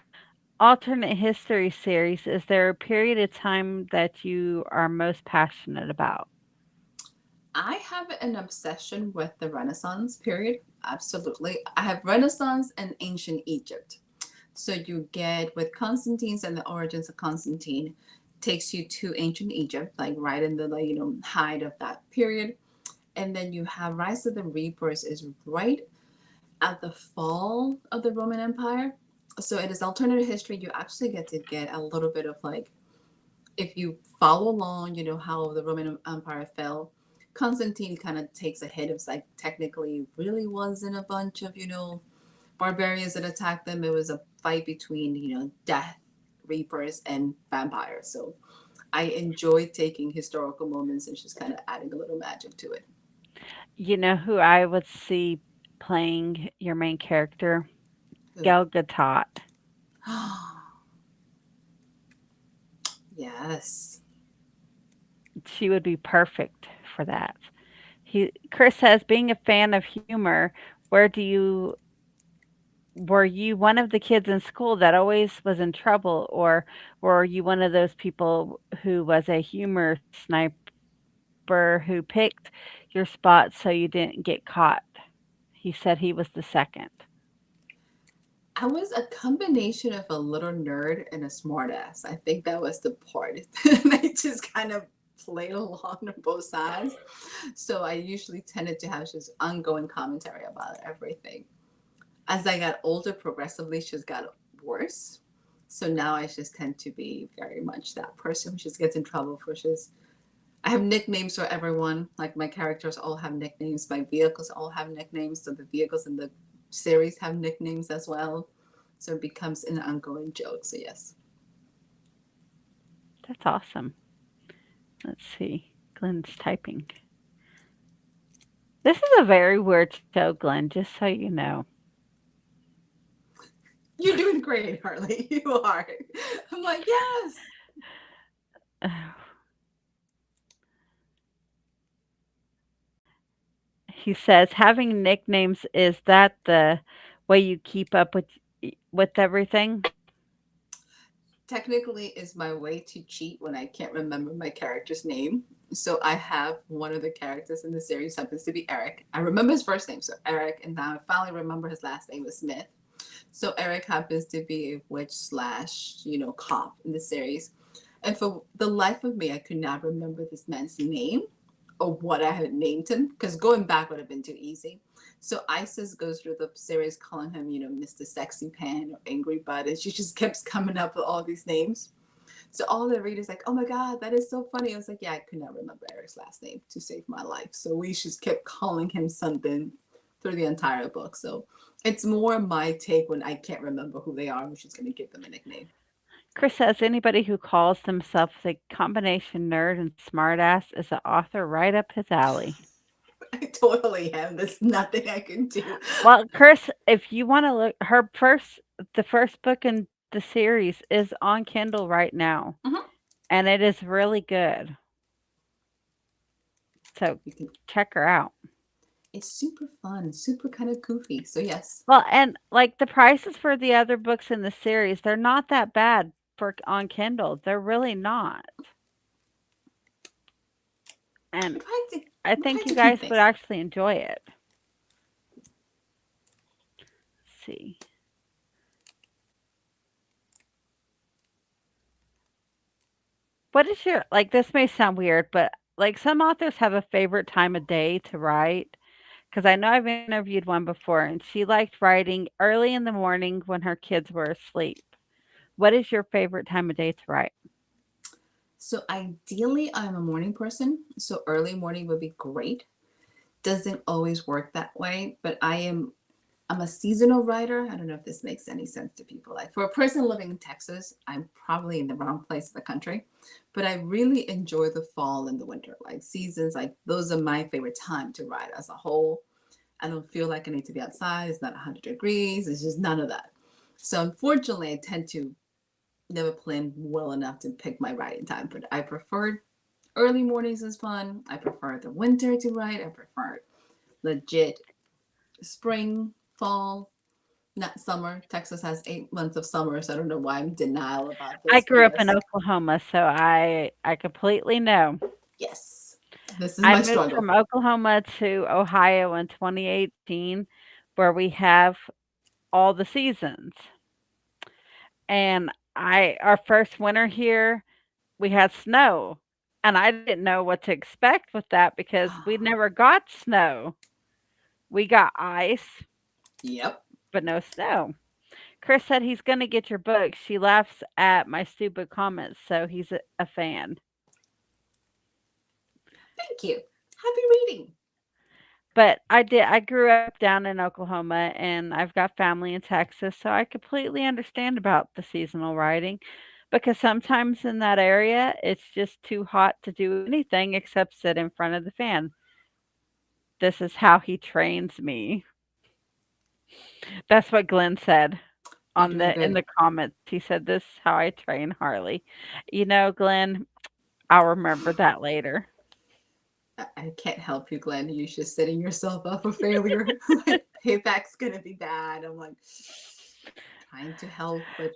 alternate history series, is there a period of time that you are most passionate about? I have an obsession with the Renaissance period. Absolutely. I have Renaissance and ancient Egypt. So you get with Constantine's and the origins of Constantine takes you to ancient Egypt, like right in the height of that period. And then you have Rise of the Reapers is right at the fall of the Roman Empire. So it is alternative history. You actually get to get a little bit of like, if you follow along, how the Roman Empire fell. Constantine kind of takes a hit. It's like technically really wasn't a bunch of, barbarians that attacked them. It was a fight between, death reapers and vampires. So I enjoy taking historical moments and just kind of adding a little magic to it. You know who I would see playing your main character? Gal Gadot. Yes. She would be perfect for that. Chris says, being a fan of humor, were you one of the kids in school that always was in trouble, or were you one of those people who was a humor sniper who picked your spot so you didn't get caught? He said he was the second. I was a combination of a little nerd and a smartass. I think that was the part. I just kind of played along on both sides. So I usually tended to have just ongoing commentary about everything. As I got older, progressively, she just got worse. So now I just tend to be very much that person who just gets in trouble for just. I have nicknames for everyone. Like my characters all have nicknames. My vehicles all have nicknames. So the vehicles in the series have nicknames as well. So it becomes an ongoing joke. So yes. That's awesome. Let's see. Glenn's typing. This is a very weird show, Glenn, just so you know. You're doing great, Harley. You are. I'm like, yes. He says, having nicknames, is that the way you keep up with everything? Technically is my way to cheat when I can't remember my character's name. So I have one of the characters in the series happens to be Eric. I remember his first name, so Eric, and now I finally remember his last name was Smith. So Eric happens to be a witch / cop in the series. And for the life of me, I could not remember this man's name or what I had named him, because going back would have been too easy. So Isis goes through the series calling him, Mr. Sexy Pan or Angry Bud, and she just keeps coming up with all these names. So all the readers like, oh my God, that is so funny. I was like, yeah, I could not remember Eric's last name to save my life. So we just kept calling him something through the entire book. So it's more my take when I can't remember who they are, which is going to give them a nickname. Chris says, anybody who calls themselves a combination nerd and smartass is an author right up his alley. I totally am. There's nothing I can do. Well, Chris, if you want to look, the first book in the series is on Kindle right now, and it is really good. So check her out. It's super fun, super kind of goofy. So yes. Well, and like the prices for the other books in the series, they're not that bad on Kindle. They're really not. And I think you guys would actually enjoy it. Let's see. What is your, like, this may sound weird, but like some authors have a favorite time of day to write. Because I know I've interviewed one before, and she liked writing early in the morning when her kids were asleep. What is your favorite time of day to write? So ideally, I'm a morning person, so early morning would be great. Doesn't always work that way, but I'm a seasonal writer. I don't know if this makes any sense to people. Like for a person living in Texas, I'm probably in the wrong place in the country, but I really enjoy the fall and the winter, like seasons. Like those are my favorite time to write as a whole. I don't feel like I need to be outside. It's not 100 degrees. It's just none of that. So unfortunately, I tend to never plan well enough to pick my writing time, but I prefer early mornings is fun. I prefer the winter to write. I prefer legit spring, fall, not summer. Texas has 8 months of summer, so I don't know why I'm in denial about I this, but grew up in yes, Oklahoma, so I completely know. yes, this is I my moved struggle. from Oklahoma to Ohio in 2018, where we have all the seasons. And I our first winter here, we had snow. And I didn't know what to expect with that because we never got snow. We got ice, Yep. but no snow. Chris said he's going to get your book. She laughs at my stupid comments, so he's a fan. Thank you. Happy reading. But I grew up down in Oklahoma and I've got family in Texas, so I completely understand about the seasonal writing because sometimes in that area it's just too hot to do anything except sit in front of the fan. This is how he trains me. That's what Glenn said You're on doing the in good. the comments. He said, "This is how I train Harley." Glenn, I'll remember that later. I can't help you, Glenn. You're just setting yourself up for failure. Like payback's gonna be bad. I'm like trying to help, but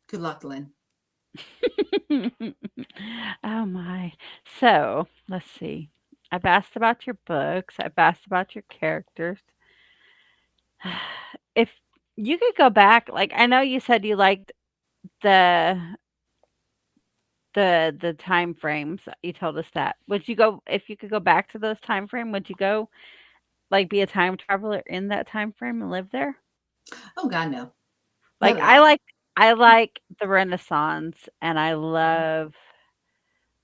good luck, Glenn. Oh my. So, let's see. I've asked about your books. I've asked about your characters. If you could go back, like I know you said you liked the the time frames. You told us that. Would you go if you could go back to those time frame, would you go like be a time traveler in that time frame and live there? Oh God, no, Like not at all. I like the Renaissance and I love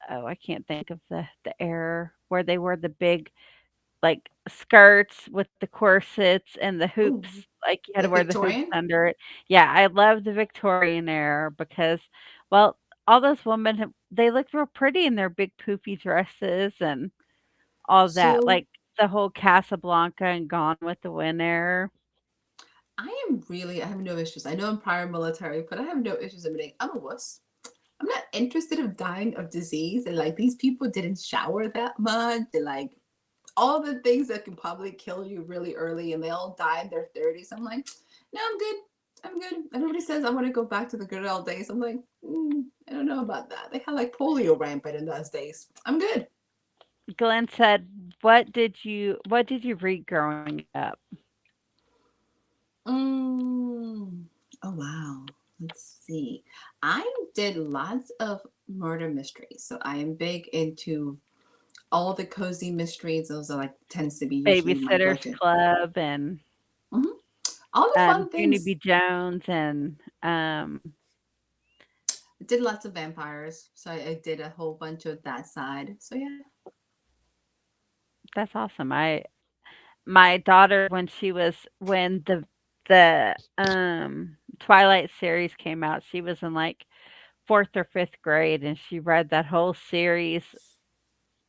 oh, I can't think of the era where they wore the big like skirts with the corsets and the Ooh, hoops, like you had to like wear the hoops Victorian. under it. Yeah, I love the Victorian era because, well, all those women they looked real pretty in their big poofy dresses and all that. So Like the whole Casablanca and Gone with the Wind era. I have no issues. I know I'm prior military, but I have no issues admitting I'm a wuss. I'm not interested in dying of disease. And like these people didn't shower that much. And like all the things that can probably kill you really early and they all die in their 30s. I'm like, no, I'm good. I'm good. Everybody says I want to go back to the good old days. I'm like, I don't know about that. They had like polio rampant in those days. I'm good. Glenn said, what did you read growing up?" Mm. Oh wow. Let's see. I did lots of murder mysteries. So I am big into all the cozy mysteries. Those are like tends to be usually my Babysitter's go-to. Club and Hmm. All the fun Junie things. B. Jones and I did lots of vampires, so I did a whole bunch of that side. So yeah. that's awesome. My daughter when the Twilight series came out, she was in like 4th or 5th grade and she read that whole series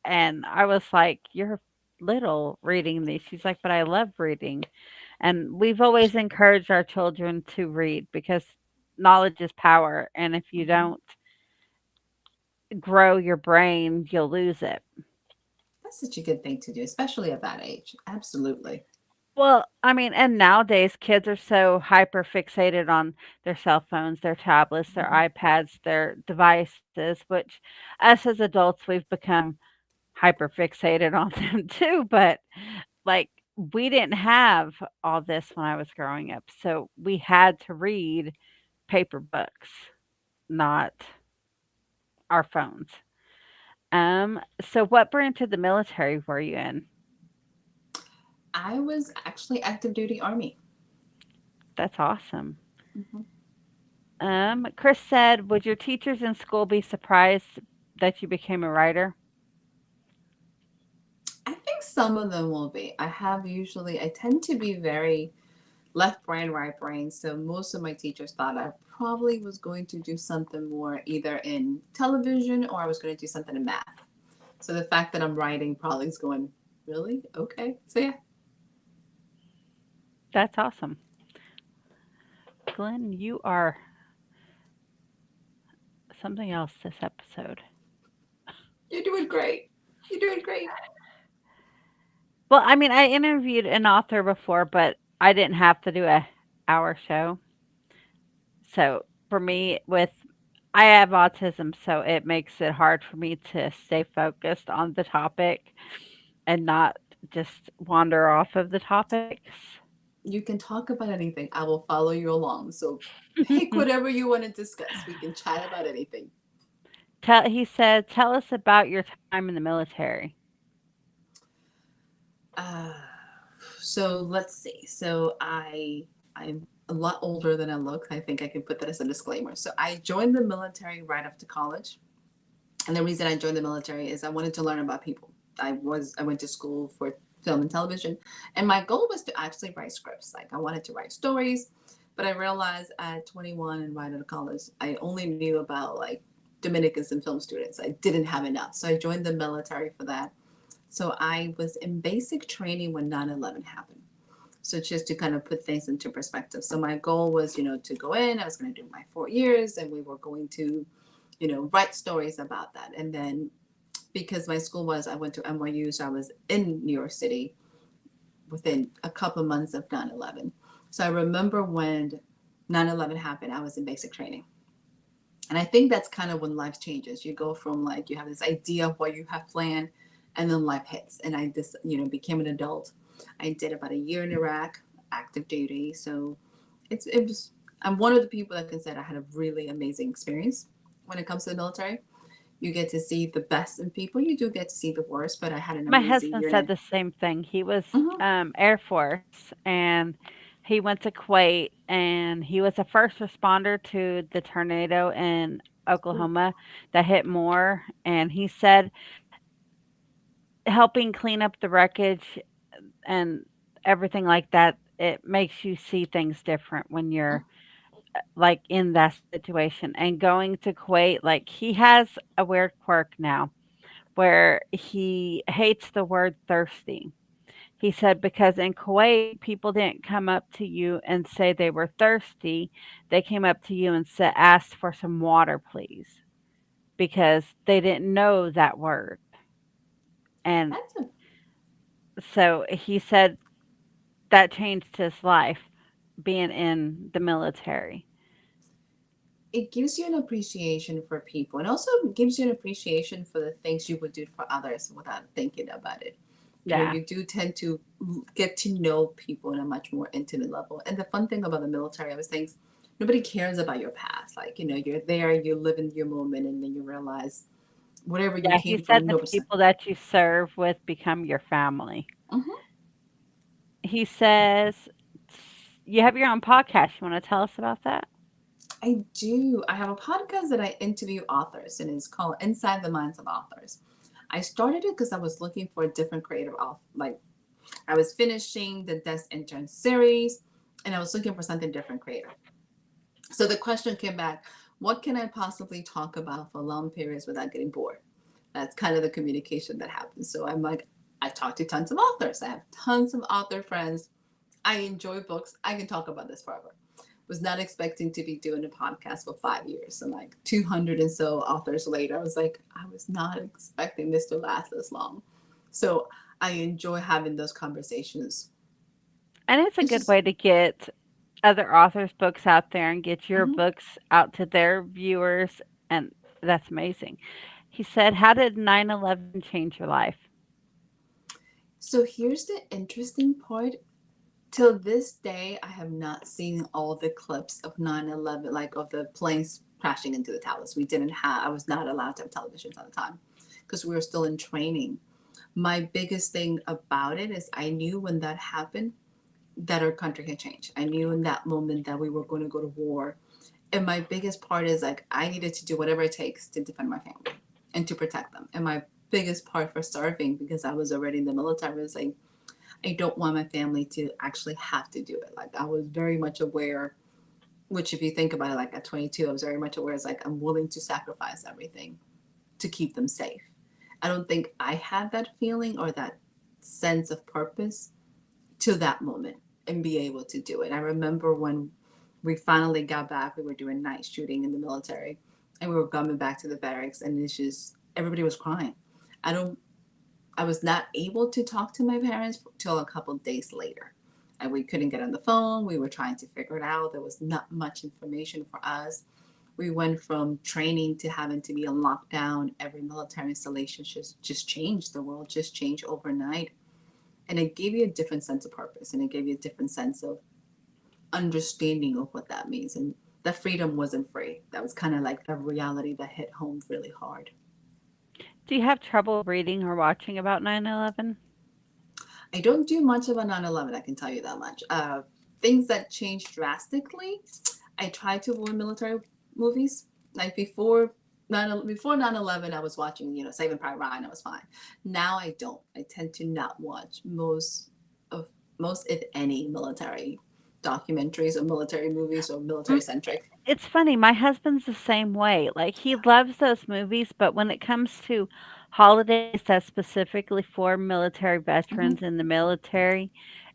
and I was like, "You're little reading these." She's like, "But I love reading." And we've always encouraged our children to read because knowledge is power and if you Hmm. don't grow your brain, you'll lose it. That's such a good thing to do, especially at that age. Absolutely. Well, I mean, and nowadays kids are so hyper fixated on their cell phones, their tablets, their Hmm. iPads, their devices, which us as adults, we've become hyper fixated on them too. But like, we didn't have all this when I was growing up. So we had to read paper books, not our phones. So what branch of the military were you in? I was actually active duty Army. That's awesome. Mhm. Chris said, would your teachers in school be surprised that you became a writer? I think some of them will be. I tend to be very left brain, right brain. So most of my teachers thought I probably was going to do something more either in television or I was going to do something in math. So the fact that I'm writing probably is going, really? Okay. So yeah. That's awesome. Glenn, you are something else this episode. You're doing great. You're doing great. Well, I mean, I interviewed an author before, but I didn't have to do a hour show. So for me, I have autism, so it makes it hard for me to stay focused on the topic and not just wander off of the topics. You can talk about anything. I will follow you along. So pick whatever you want to discuss. We can chat about anything. He said, tell us about your time in the military. Uh, so let's see. So I'm a lot older than I look. I think I can put that as a disclaimer. So I joined the military right after college. And the reason I joined the military is I wanted to learn about people. I went to school for film and television, and my goal was to actually write scripts. Like I wanted to write stories, but I realized at 21 and right out of college, I only knew about like Dominicans and film students. I didn't have enough. So I joined the military for that. So I was in basic training when 9/11 happened. So just to kind of put things into perspective. So my goal was, to go in, I was going to do my 4 years and we were going to, write stories about that. And then because I went to NYU, so I was in New York City within a couple of months of 9/11. So I remember when 9/11 happened, I was in basic training. And I think that's kind of when life changes. You go from like, you have this idea of what you have planned, and then life hits. And I just, became an adult. I did about a year in Iraq, active duty. So I'm one of the people that can say I had a really amazing experience when it comes to the military. You get to see the best in people. You do get to see the worst, but I had an My amazing husband year. said the same thing. He was Mhm. Air Force, and he went to Kuwait, and he was a first responder to the tornado in Oklahoma that hit more. And he said helping clean up the wreckage and everything like that, it makes you see things different when you're like in that situation. And going to Kuwait, like he has a weird quirk now where he hates the word thirsty. He said because in Kuwait, people didn't come up to you and say they were thirsty. They came up to you and asked for some water, please, because they didn't know that word. And That's a so he said that changed his life being in the military. it gives you an appreciation for people and also gives you an appreciation for the things you would do for others without thinking about it. Yeah. You do tend to get to know people in a much more intimate level. And the fun thing about the military, I was saying, nobody cares about your past. Like, you're there, you live in your moment, and then you realize whatever you Yeah, he came said from, the nobody. people that you serve with become your family. Mhm. He says you have your own podcast. You wanna tell us about that? I do. I have a podcast that I interview authors, and it's called Inside the Minds of Authors. I started it because I was looking for a different creative author. Like I was finishing the Intern series, and I was looking for something different creative. So the question came back: what can I possibly talk about for long periods without getting bored? That's kind of the communication that happens. So I'm like, I talk to tons of authors. I have tons of author friends. I enjoy books. I can talk about this forever. Was not expecting to be doing a podcast for 5 years, and like 200 and so authors later, I was like, I was not expecting this to last this long. So I enjoy having those conversations. And it's a It's good just way to get other authors' books out there and get your mhm. books out to their viewers, and that's amazing. He said, "How did 9/11 change your life?" So here's the interesting part. Till this day, I have not seen all the clips of 9/11, like of the planes crashing into the towers. I was not allowed to have televisions at the time. because we were still in training. My biggest thing about it is I knew when that happened that our country had changed. I knew in that moment that we were going to go to war. And my biggest part is like I needed to do whatever it takes to defend my family and to protect them. And my biggest part for serving, because I was already in the military, was like I don't want my family to actually have to do it. Like I was very much aware, which if you think about it, like at 22, I was very much aware. It's like I'm willing to sacrifice everything to keep them safe. I don't think I had that feeling or that sense of purpose to that moment and be able to do it. I remember when we finally got back, we were doing night shooting in the military and we were coming back to the barracks and it's just everybody was crying. I was not able to talk to my parents till a couple of days later. And we couldn't get on the phone. We were trying to figure it out. There was not much information for us. We went from training to having to be on lockdown. Every military installation just changed. The world just changed overnight. And it gave you a different sense of purpose and it gave you a different sense of understanding of what that means. And that freedom wasn't free. That was kind of like the reality that hit home really hard. Do you have trouble reading or watching about 9/11? I don't do much of a 9/11, I can tell you that much. Things that changed drastically, I try to avoid military movies. Like before 9/11, I was watching, Saving Private Ryan, I was fine. Now I don't. I tend to not watch most, if any, military documentaries or military movies or military centric. It's funny, my husband's the same way. Like, he loves those movies, but when it comes to holidays that's specifically for military Mm-hmm. veterans in the military,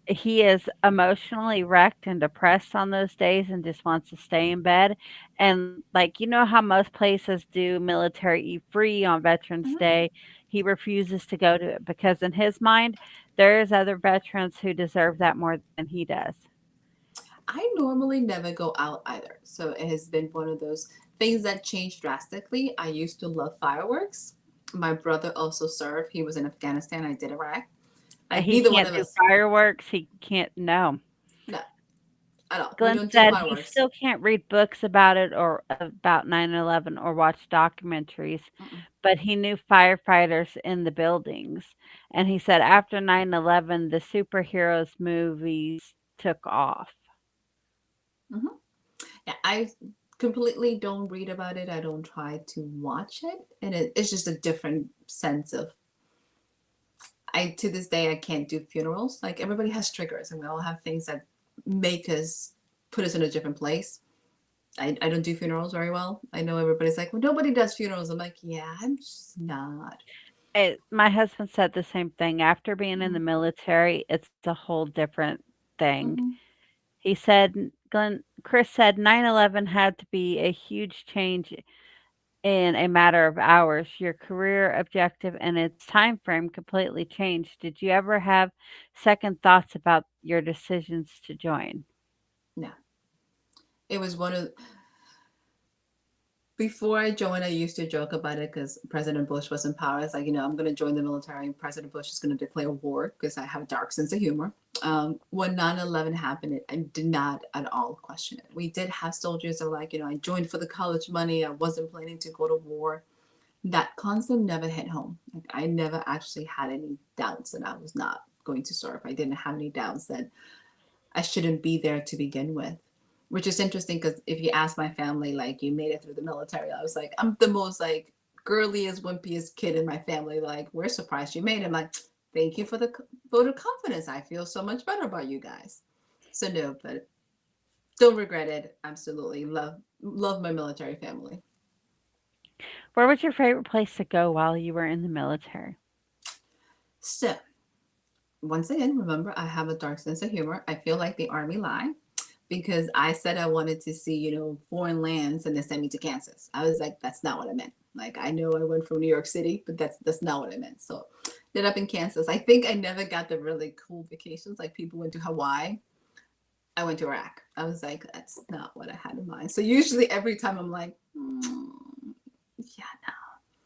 he is emotionally wrecked and depressed on those days and just wants to stay in bed. And, like, you know how most places do military eat free on Veterans Mm-hmm. Day? He refuses to go to it because in his mind, there's other veterans who deserve that more than he does. I normally never go out either. So it has been one of those things that changed drastically. I used to love fireworks. My brother also served. He was in Afghanistan. I did Iraq. Like He neither one can't of do us, fireworks, he can't no. no, at all. We Glenn don't do said he fireworks. still can't read books about it or about 9/11 or watch documentaries, Mm-mm. but he knew firefighters in the buildings, and he said after 9/11, the superheroes movies took off. Hmm. Yeah, I completely don't read about it. I don't try to watch it, and it's just a different sense of. I to this day I can't do funerals. Like everybody has triggers, and we all have things that make us put us in a different place. I don't do funerals very well. I know everybody's like, well, nobody does funerals. I'm like, yeah, I'm just not. My husband said the same thing. After being in the Mm-hmm. military, it's a whole different thing. Mm-hmm. He said, Chris said 9/11 had to be a huge change in a matter of hours. Your career objective and its time frame completely changed. Did you ever have second thoughts about your decisions to join? No, it was one of before I joined, I used to joke about it because President Bush was in power. It's like, I'm going to join the military and President Bush is going to declare war because I have a dark sense of humor. When 9/11 happened, I did not at all question it. We did have soldiers that were like, I joined for the college money. I wasn't planning to go to war. That concept never hit home. Like, I never actually had any doubts that I was not going to serve. I didn't have any doubts that I shouldn't be there to begin with, which is interesting because if you ask my family, like you made it through the military, I was like, I'm the most like girliest, wimpiest kid in my family. Like, we're surprised you made it. I'm like, thank you for the vote of confidence. I feel so much better about you guys. So no, but don't regret it. Absolutely love my military family. Where was your favorite place to go while you were in the military? So once again, remember I have a dark sense of humor. I feel like the army lied because I said I wanted to see, foreign lands and they sent me to Kansas. I was like, that's not what I meant. Like I know I went from New York City, but that's not what I meant. So ended up in Kansas. I think I never got the really cool vacations. Like people went to Hawaii. I went to Iraq. I was like, that's not what I had in mind. So usually every time I'm like, yeah, no.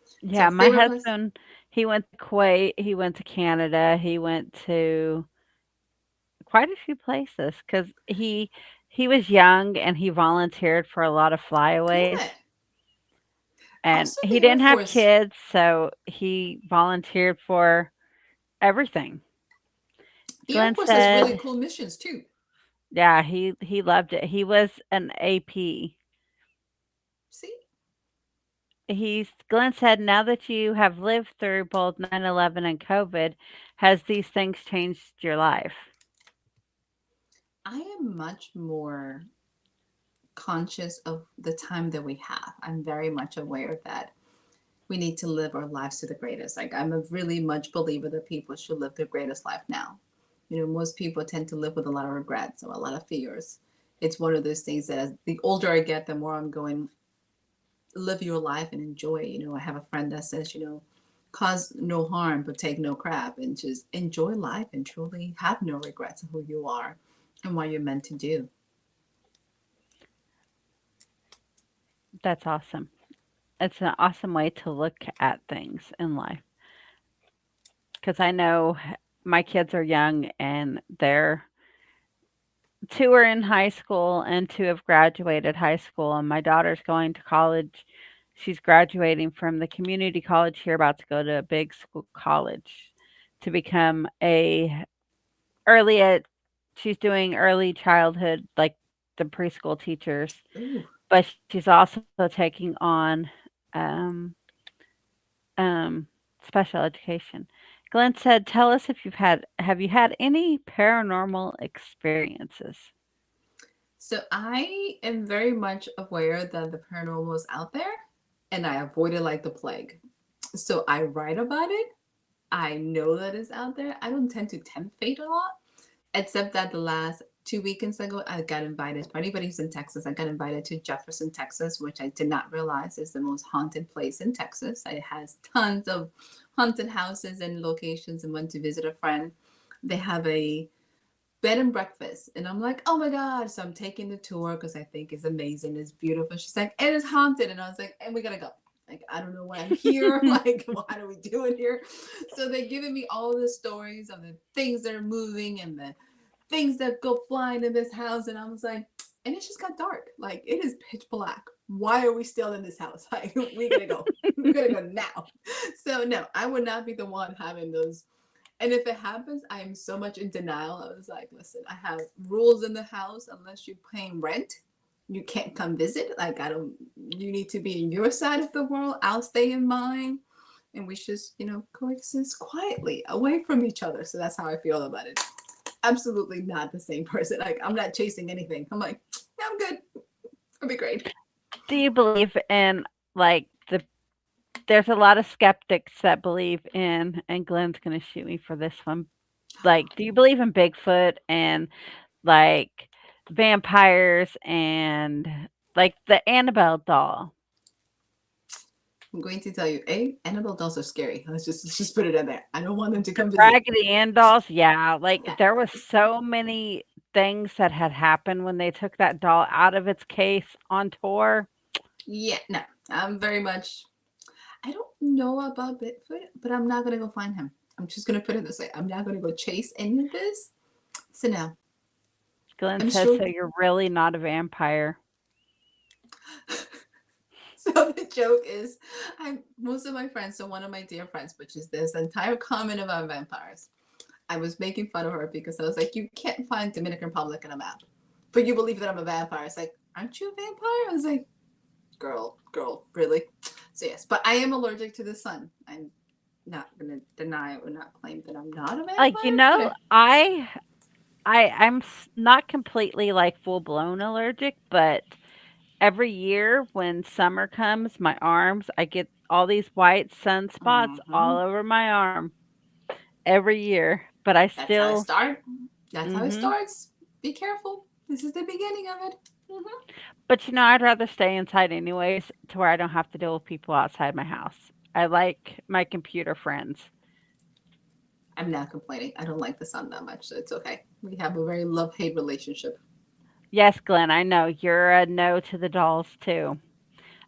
So Yeah, my favorite place? husband, he went to Kuwait, he went to Canada, he went to quite a few places because he was young and he volunteered for a lot of flyaways. Good. And Also, he the Air didn't have Force. kids, so he volunteered for everything. The Air Glenn Force has really said, cool missions too. yeah, he loved it. He was an AP. See, Glenn said, now that you have lived through both 9/11 and COVID, has these things changed your life? I am much more conscious of the time that we have. I'm very much aware that we need to live our lives to the greatest. Like, I'm a really much believer that people should live their greatest life now. You know, most people tend to live with a lot of regrets or a lot of fears. It's one of those things that as the older I get, the more I'm going, live your life and enjoy. You know, I have a friend that says, you know, cause no harm, but take no crap, and just enjoy life and truly have no regrets of who you are and what you're meant to do. That's awesome. It's an awesome way to look at things in life. Because I know my kids are young and they're two are in high school and two have graduated high school. And my daughter's going to college. She's graduating from the community college here, about to go to a big school college to become a early ed. She's doing early childhood, like the preschool teachers, Ooh. but she's also taking on um, special education. Glenn said, "Tell us if have you had any paranormal experiences?" So I am very much aware that the paranormal is out there and I avoid it like the plague. So I write about it. I know that it's out there. I don't tend to tempt fate a lot, except that the last 2 weekends ago, I got invited. For anybody who's in Texas, I got invited to Jefferson, Texas, which I did not realize is the most haunted place in Texas. It has tons of haunted houses and locations, and went to visit a friend. They have a bed and breakfast, and I'm like, oh my god. So I'm taking the tour because I think it's amazing, it's beautiful. She's like, it is haunted, and I was like, and we gotta go. Like, I don't know why I'm here. Like, what are we doing here? So they're giving me all the stories of the things that are moving and the things that go flying in this house, and I was like, and it just got dark. Like, it is pitch black. Why are we still in this house? Like, we gotta go. We gotta go now. So no, I would not be the one having those. And if it happens, I am so much in denial. I was like, listen, I have rules in the house. Unless you're paying rent, you can't come visit. Like, I don't, you need to be in your side of the world. I'll stay in mine. And we just, you know, coexist quietly away from each other. So that's how I feel about it. Absolutely not the same person. Like, I'm not chasing anything. I'm like, yeah, I'm good. It'll be great. Do you believe in like there's a lot of skeptics that believe in, and Glenn's going to shoot me for this one. Like, do you believe in Bigfoot and like vampires and like the Annabelle doll? I'm going to tell you, Annabelle dolls are scary. Let's just put it in there. I don't want them to come visit. Raggedy Ann dolls, yeah. Like there was so many things that had happened when they took that doll out of its case on tour. Yeah, no, I'm very much. I don't know about Bigfoot, but I'm not gonna go find him. I'm just gonna put it this way. I'm not gonna go chase any of this. So no, Glenn I'm says, sure. so you're really not a vampire. So the joke is, most of my friends. So one of my dear friends, which is this entire comment about vampires, I was making fun of her because I was like, you can't find Dominican Republic in a map, but you believe that I'm a vampire. It's like, aren't you a vampire? I was like, girl, really? So yes, but I am allergic to the sun. I'm not gonna deny or not claim that I'm not a vampire. Like, you know, I'm not completely like full blown allergic, but every year when summer comes, my arms, I get all these white sunspots all over my arm every year. But I That's how it still, starts. That's how it hmm starts. Be careful. This is the beginning of it. but you know, I'd rather stay inside anyways to where I don't have to deal with people outside my house. I like my computer friends. I'm not complaining. I don't like the sun that much, so it's okay. We have a very love-hate relationship. Yes, Glenn, I know you're a no to the dolls too.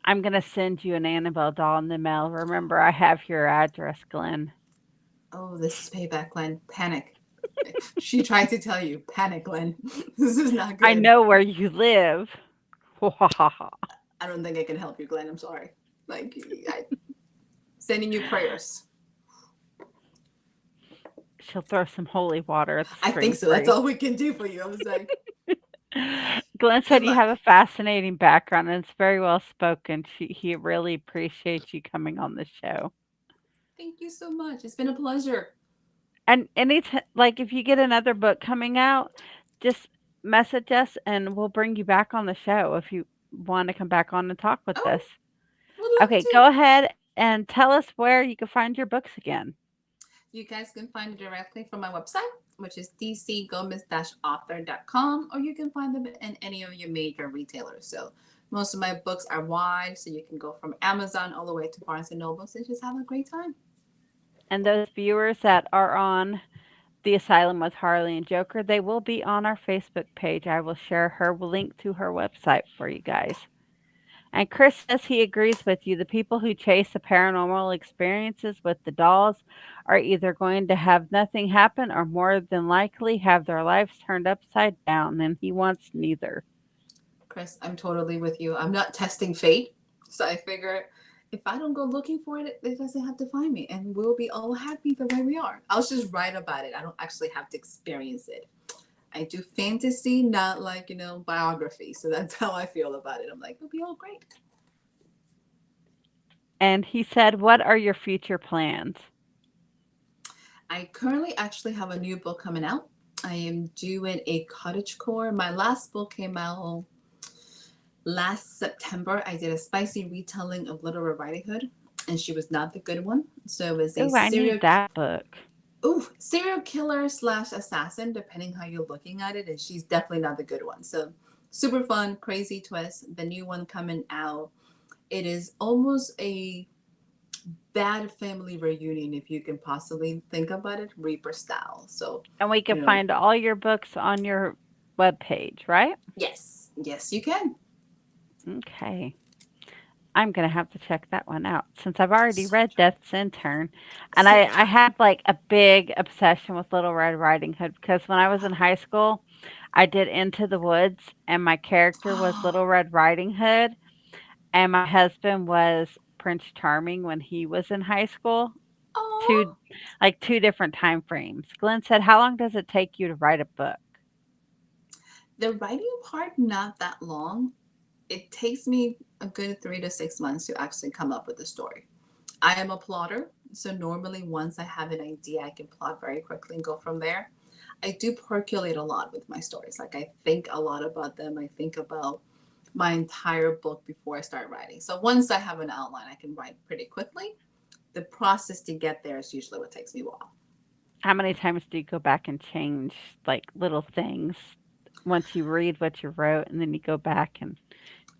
I'm going to send you an Annabelle doll in the mail. Remember, I have your address, Glenn. Oh, this is payback, Glenn. Panic. She tried to tell you, panic, Glenn. This is not I good. know where you live. I don't think I can help you, Glenn. I'm sorry. Like, sending you prayers. She'll throw some holy water at the I screen think so. for That's you. all we can do for you. I was like, Glenn good said you have luck. a fascinating background and it's very well spoken. He really appreciates you coming on the show. Thank you so much. It's been a pleasure. And like if you get another book coming out, just message us and we'll bring you back on the show if you want to come back on and talk with us. Oh, would love Okay, to. go ahead and tell us where you can find your books again. You guys can find it directly from my website, which is dcgomez-author.com, or you can find them in any of your major retailers. So most of my books are wide, so you can go from Amazon all the way to Barnes & Noble, so just have a great time. And those viewers that are on The Asylum with Harley and Joker, they will be on our Facebook page. I will share her link to her website for you guys. And Chris says he agrees with you. The people who chase the paranormal experiences with the dolls are either going to have nothing happen or more than likely have their lives turned upside down, and he wants neither. Chris, I'm totally with you. I'm not testing fate, so I figure if I don't go looking for it, it doesn't have to find me, and we'll be all happy the way we are. I'll just write about it. I don't actually have to experience it. I do fantasy, not like, biography. So that's how I feel about it. I'm like, it'll be all great. And he said, what are your future plans? I currently actually have a new book coming out. I am doing a cottagecore. My last book came out last September. I did a spicy retelling of Little Red Riding Hood, and she was not the good one. So it was a Oh, I need that book. serial killer / assassin, depending how you're looking at it, and she's definitely not the good one. So super fun, crazy twist. The new one coming out, it is almost a bad family reunion, if you can possibly think about it, Reaper style. So, And we can find all your books on your webpage, right? yes, you can. Okay. I'm going to have to check that one out since I've already read Death's Intern. And I had like a big obsession with Little Red Riding Hood because when I was in high school, I did Into the Woods and my character was Little Red Riding Hood and my husband was Prince Charming when he was in high school. Oh, Two different time frames. Glenn said, how long does it take you to write a book? the writing part, not that long. It takes me a good 3 to 6 months to actually come up with a story. I am a plotter, so normally once I have an idea, I can plot very quickly and go from there. I do percolate a lot with my stories. Like I think a lot about them. I think about my entire book before I start writing. So once I have an outline, I can write pretty quickly. The process to get there is usually what takes me a while. How many times do you go back and change like little things once you read what you wrote and then you go back and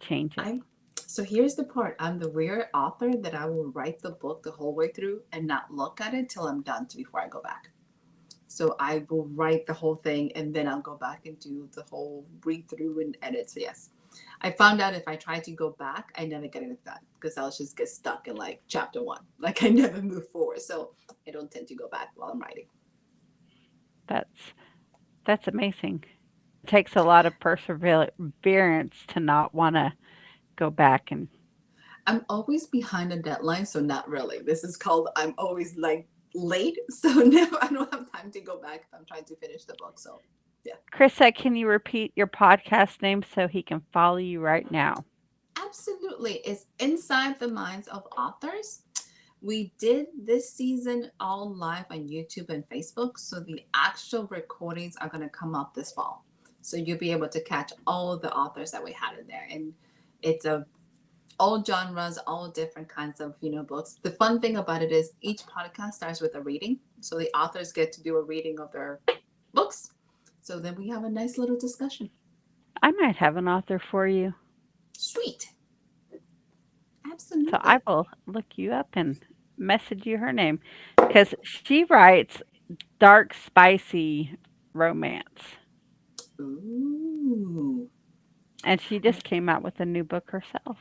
change it? So here's the part. I'm the weird author that I will write the book the whole way through and not look at it till I'm done before I go back. So I will write the whole thing and then I'll go back and do the whole read through and edit. So yes, I found out if I try to go back, I never get it done because I'll just get stuck in like chapter 1. Like I never move forward. So I don't tend to go back while I'm writing. That's amazing. It takes a lot of perseverance to not want to go back and I'm always behind a deadline, so not really. This is called I'm always like late, so never I don't have time to go back if I'm trying to finish the book. So yeah. Chris said, can you repeat your podcast name so he can follow you right now? Absolutely. It's Inside the Minds of Authors. We did this season all live on YouTube and Facebook, so the actual recordings are going to come up this fall. So you'll be able to catch all the authors that we had in there, and it's all genres, all different kinds of books. The fun thing about it is each podcast starts with a reading, so the authors get to do a reading of their books. So then we have a nice little discussion. I might have an author for you. Sweet. Absolutely. So I will look you up and message you her name because she writes dark, spicy romance. Ooh. And she just came out with a new book herself.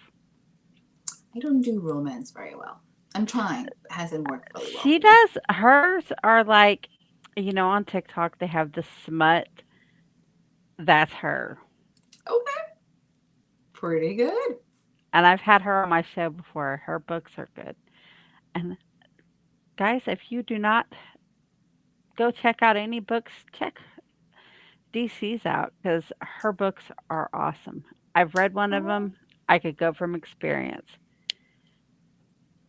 I don't do romance very well. I'm trying. It hasn't worked really well. She does. Hers are like, on TikTok, they have the smut. That's her. Okay. Pretty good. And I've had her on my show before. Her books are good. And guys, if you do not go check out any books, check DC's out because her books are awesome. I've read one of Oh, them. I could go from experience.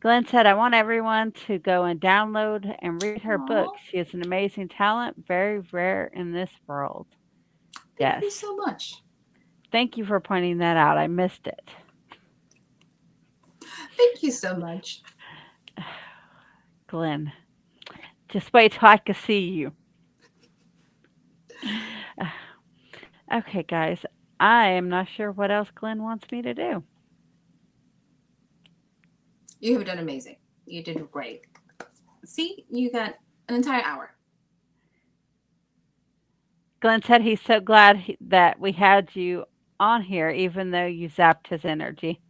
Glenn said, I want everyone to go and download and read her books. oh, She has an amazing talent, very rare in this world. thank Yes. you so much. Thank you for pointing that out. I missed it. Thank you so much. Glenn, just wait till I can see you. Okay, guys. I am not sure what else Glenn wants me to do. You have done amazing. You did great. See, you got an entire hour. Glenn said he's so glad that we had you on here, even though you zapped his energy.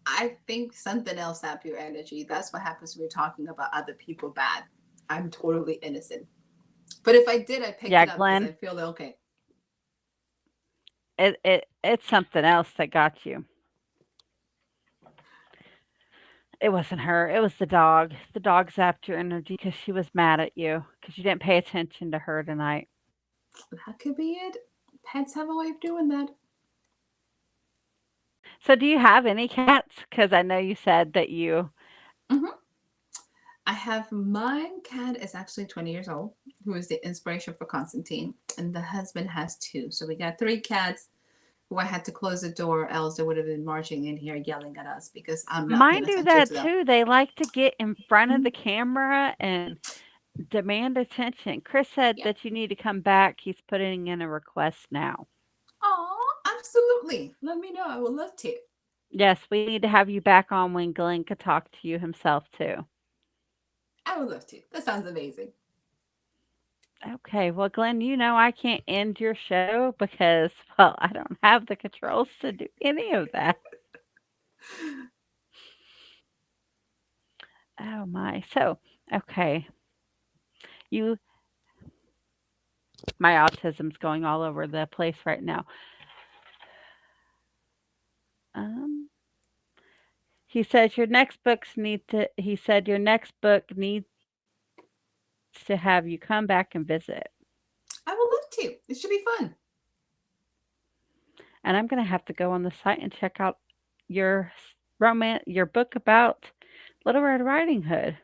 I think something else sapped your energy. That's what happens when you're talking about other people bad. I'm totally innocent. But if I did, I picked Yeah, it up because I Glenn, feel okay. it's something else that got you. It wasn't her. It was the dog. The dog zapped your energy because she was mad at you because you didn't pay attention to her tonight. That could be it. Pets have a way of doing that. So, do you have any cats? Because I know you said that you. hmm I have my cat is actually 20 years old, who is the inspiration for Constantine, and the husband has two. So we got three cats who I had to close the door, else they would have been marching in here yelling at us because I'm not Mine paying do attention that to them. too. They like to get in front of Mhm. the camera and demand attention. Chris said Yeah. that you need to come back. He's putting in a request now. Oh, absolutely. Let me know. I would love to. Yes, we need to have you back on when Glenn could talk to you himself too. I would love to. That sounds amazing. Okay, well, Glenn, you know I can't end your show because, well, I don't have the controls to do any of that. Oh my. So, okay, you, my autism's going all over the place right now. Um, he says your next books need to. He said your next book needs to have you come back and visit. I would love to. It should be fun. And I'm gonna have to go on the site and check out your romance, your book about Little Red Riding Hood.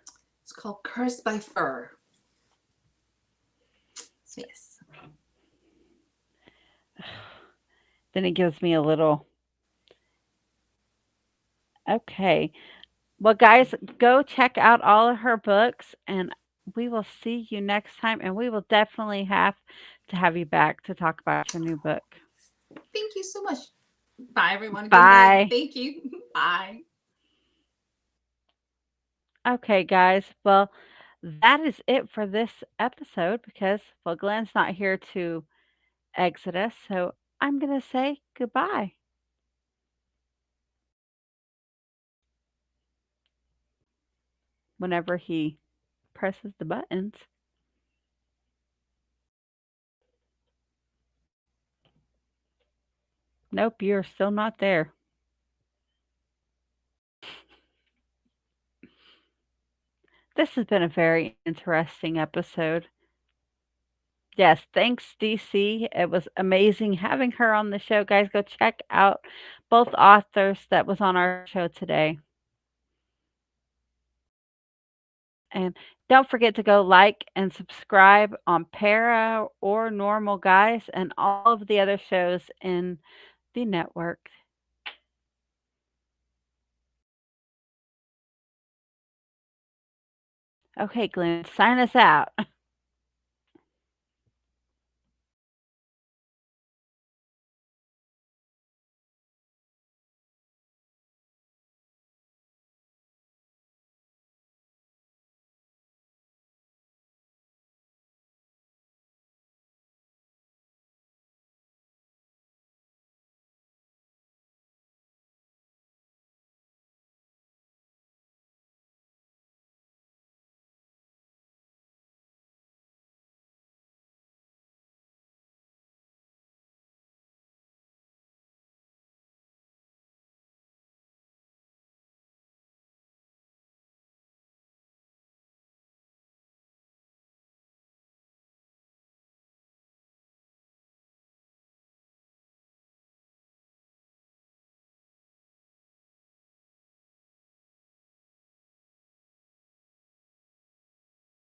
It's called Cursed by Fur. So yes. Then it gives me a little. Okay. Well, guys, go check out all of her books, and we will see you next time. And we will definitely have to have you back to talk about your new book. Thank you so much. Bye, everyone. Good night. Bye. Thank you. Bye. Okay, guys. Well, that is it for this episode because, well, Glenn's not here to exit us. So I'm going to say goodbye. Whenever he presses the buttons. Nope, you're still not there. This has been a very interesting episode. Yes, thanks, DC. It was amazing having her on the show. Guys, go check out both authors that was on our show today. And don't forget to go like and subscribe on Para or Normal Guyz and all of the other shows in the network. Okay, Glenn, sign us out.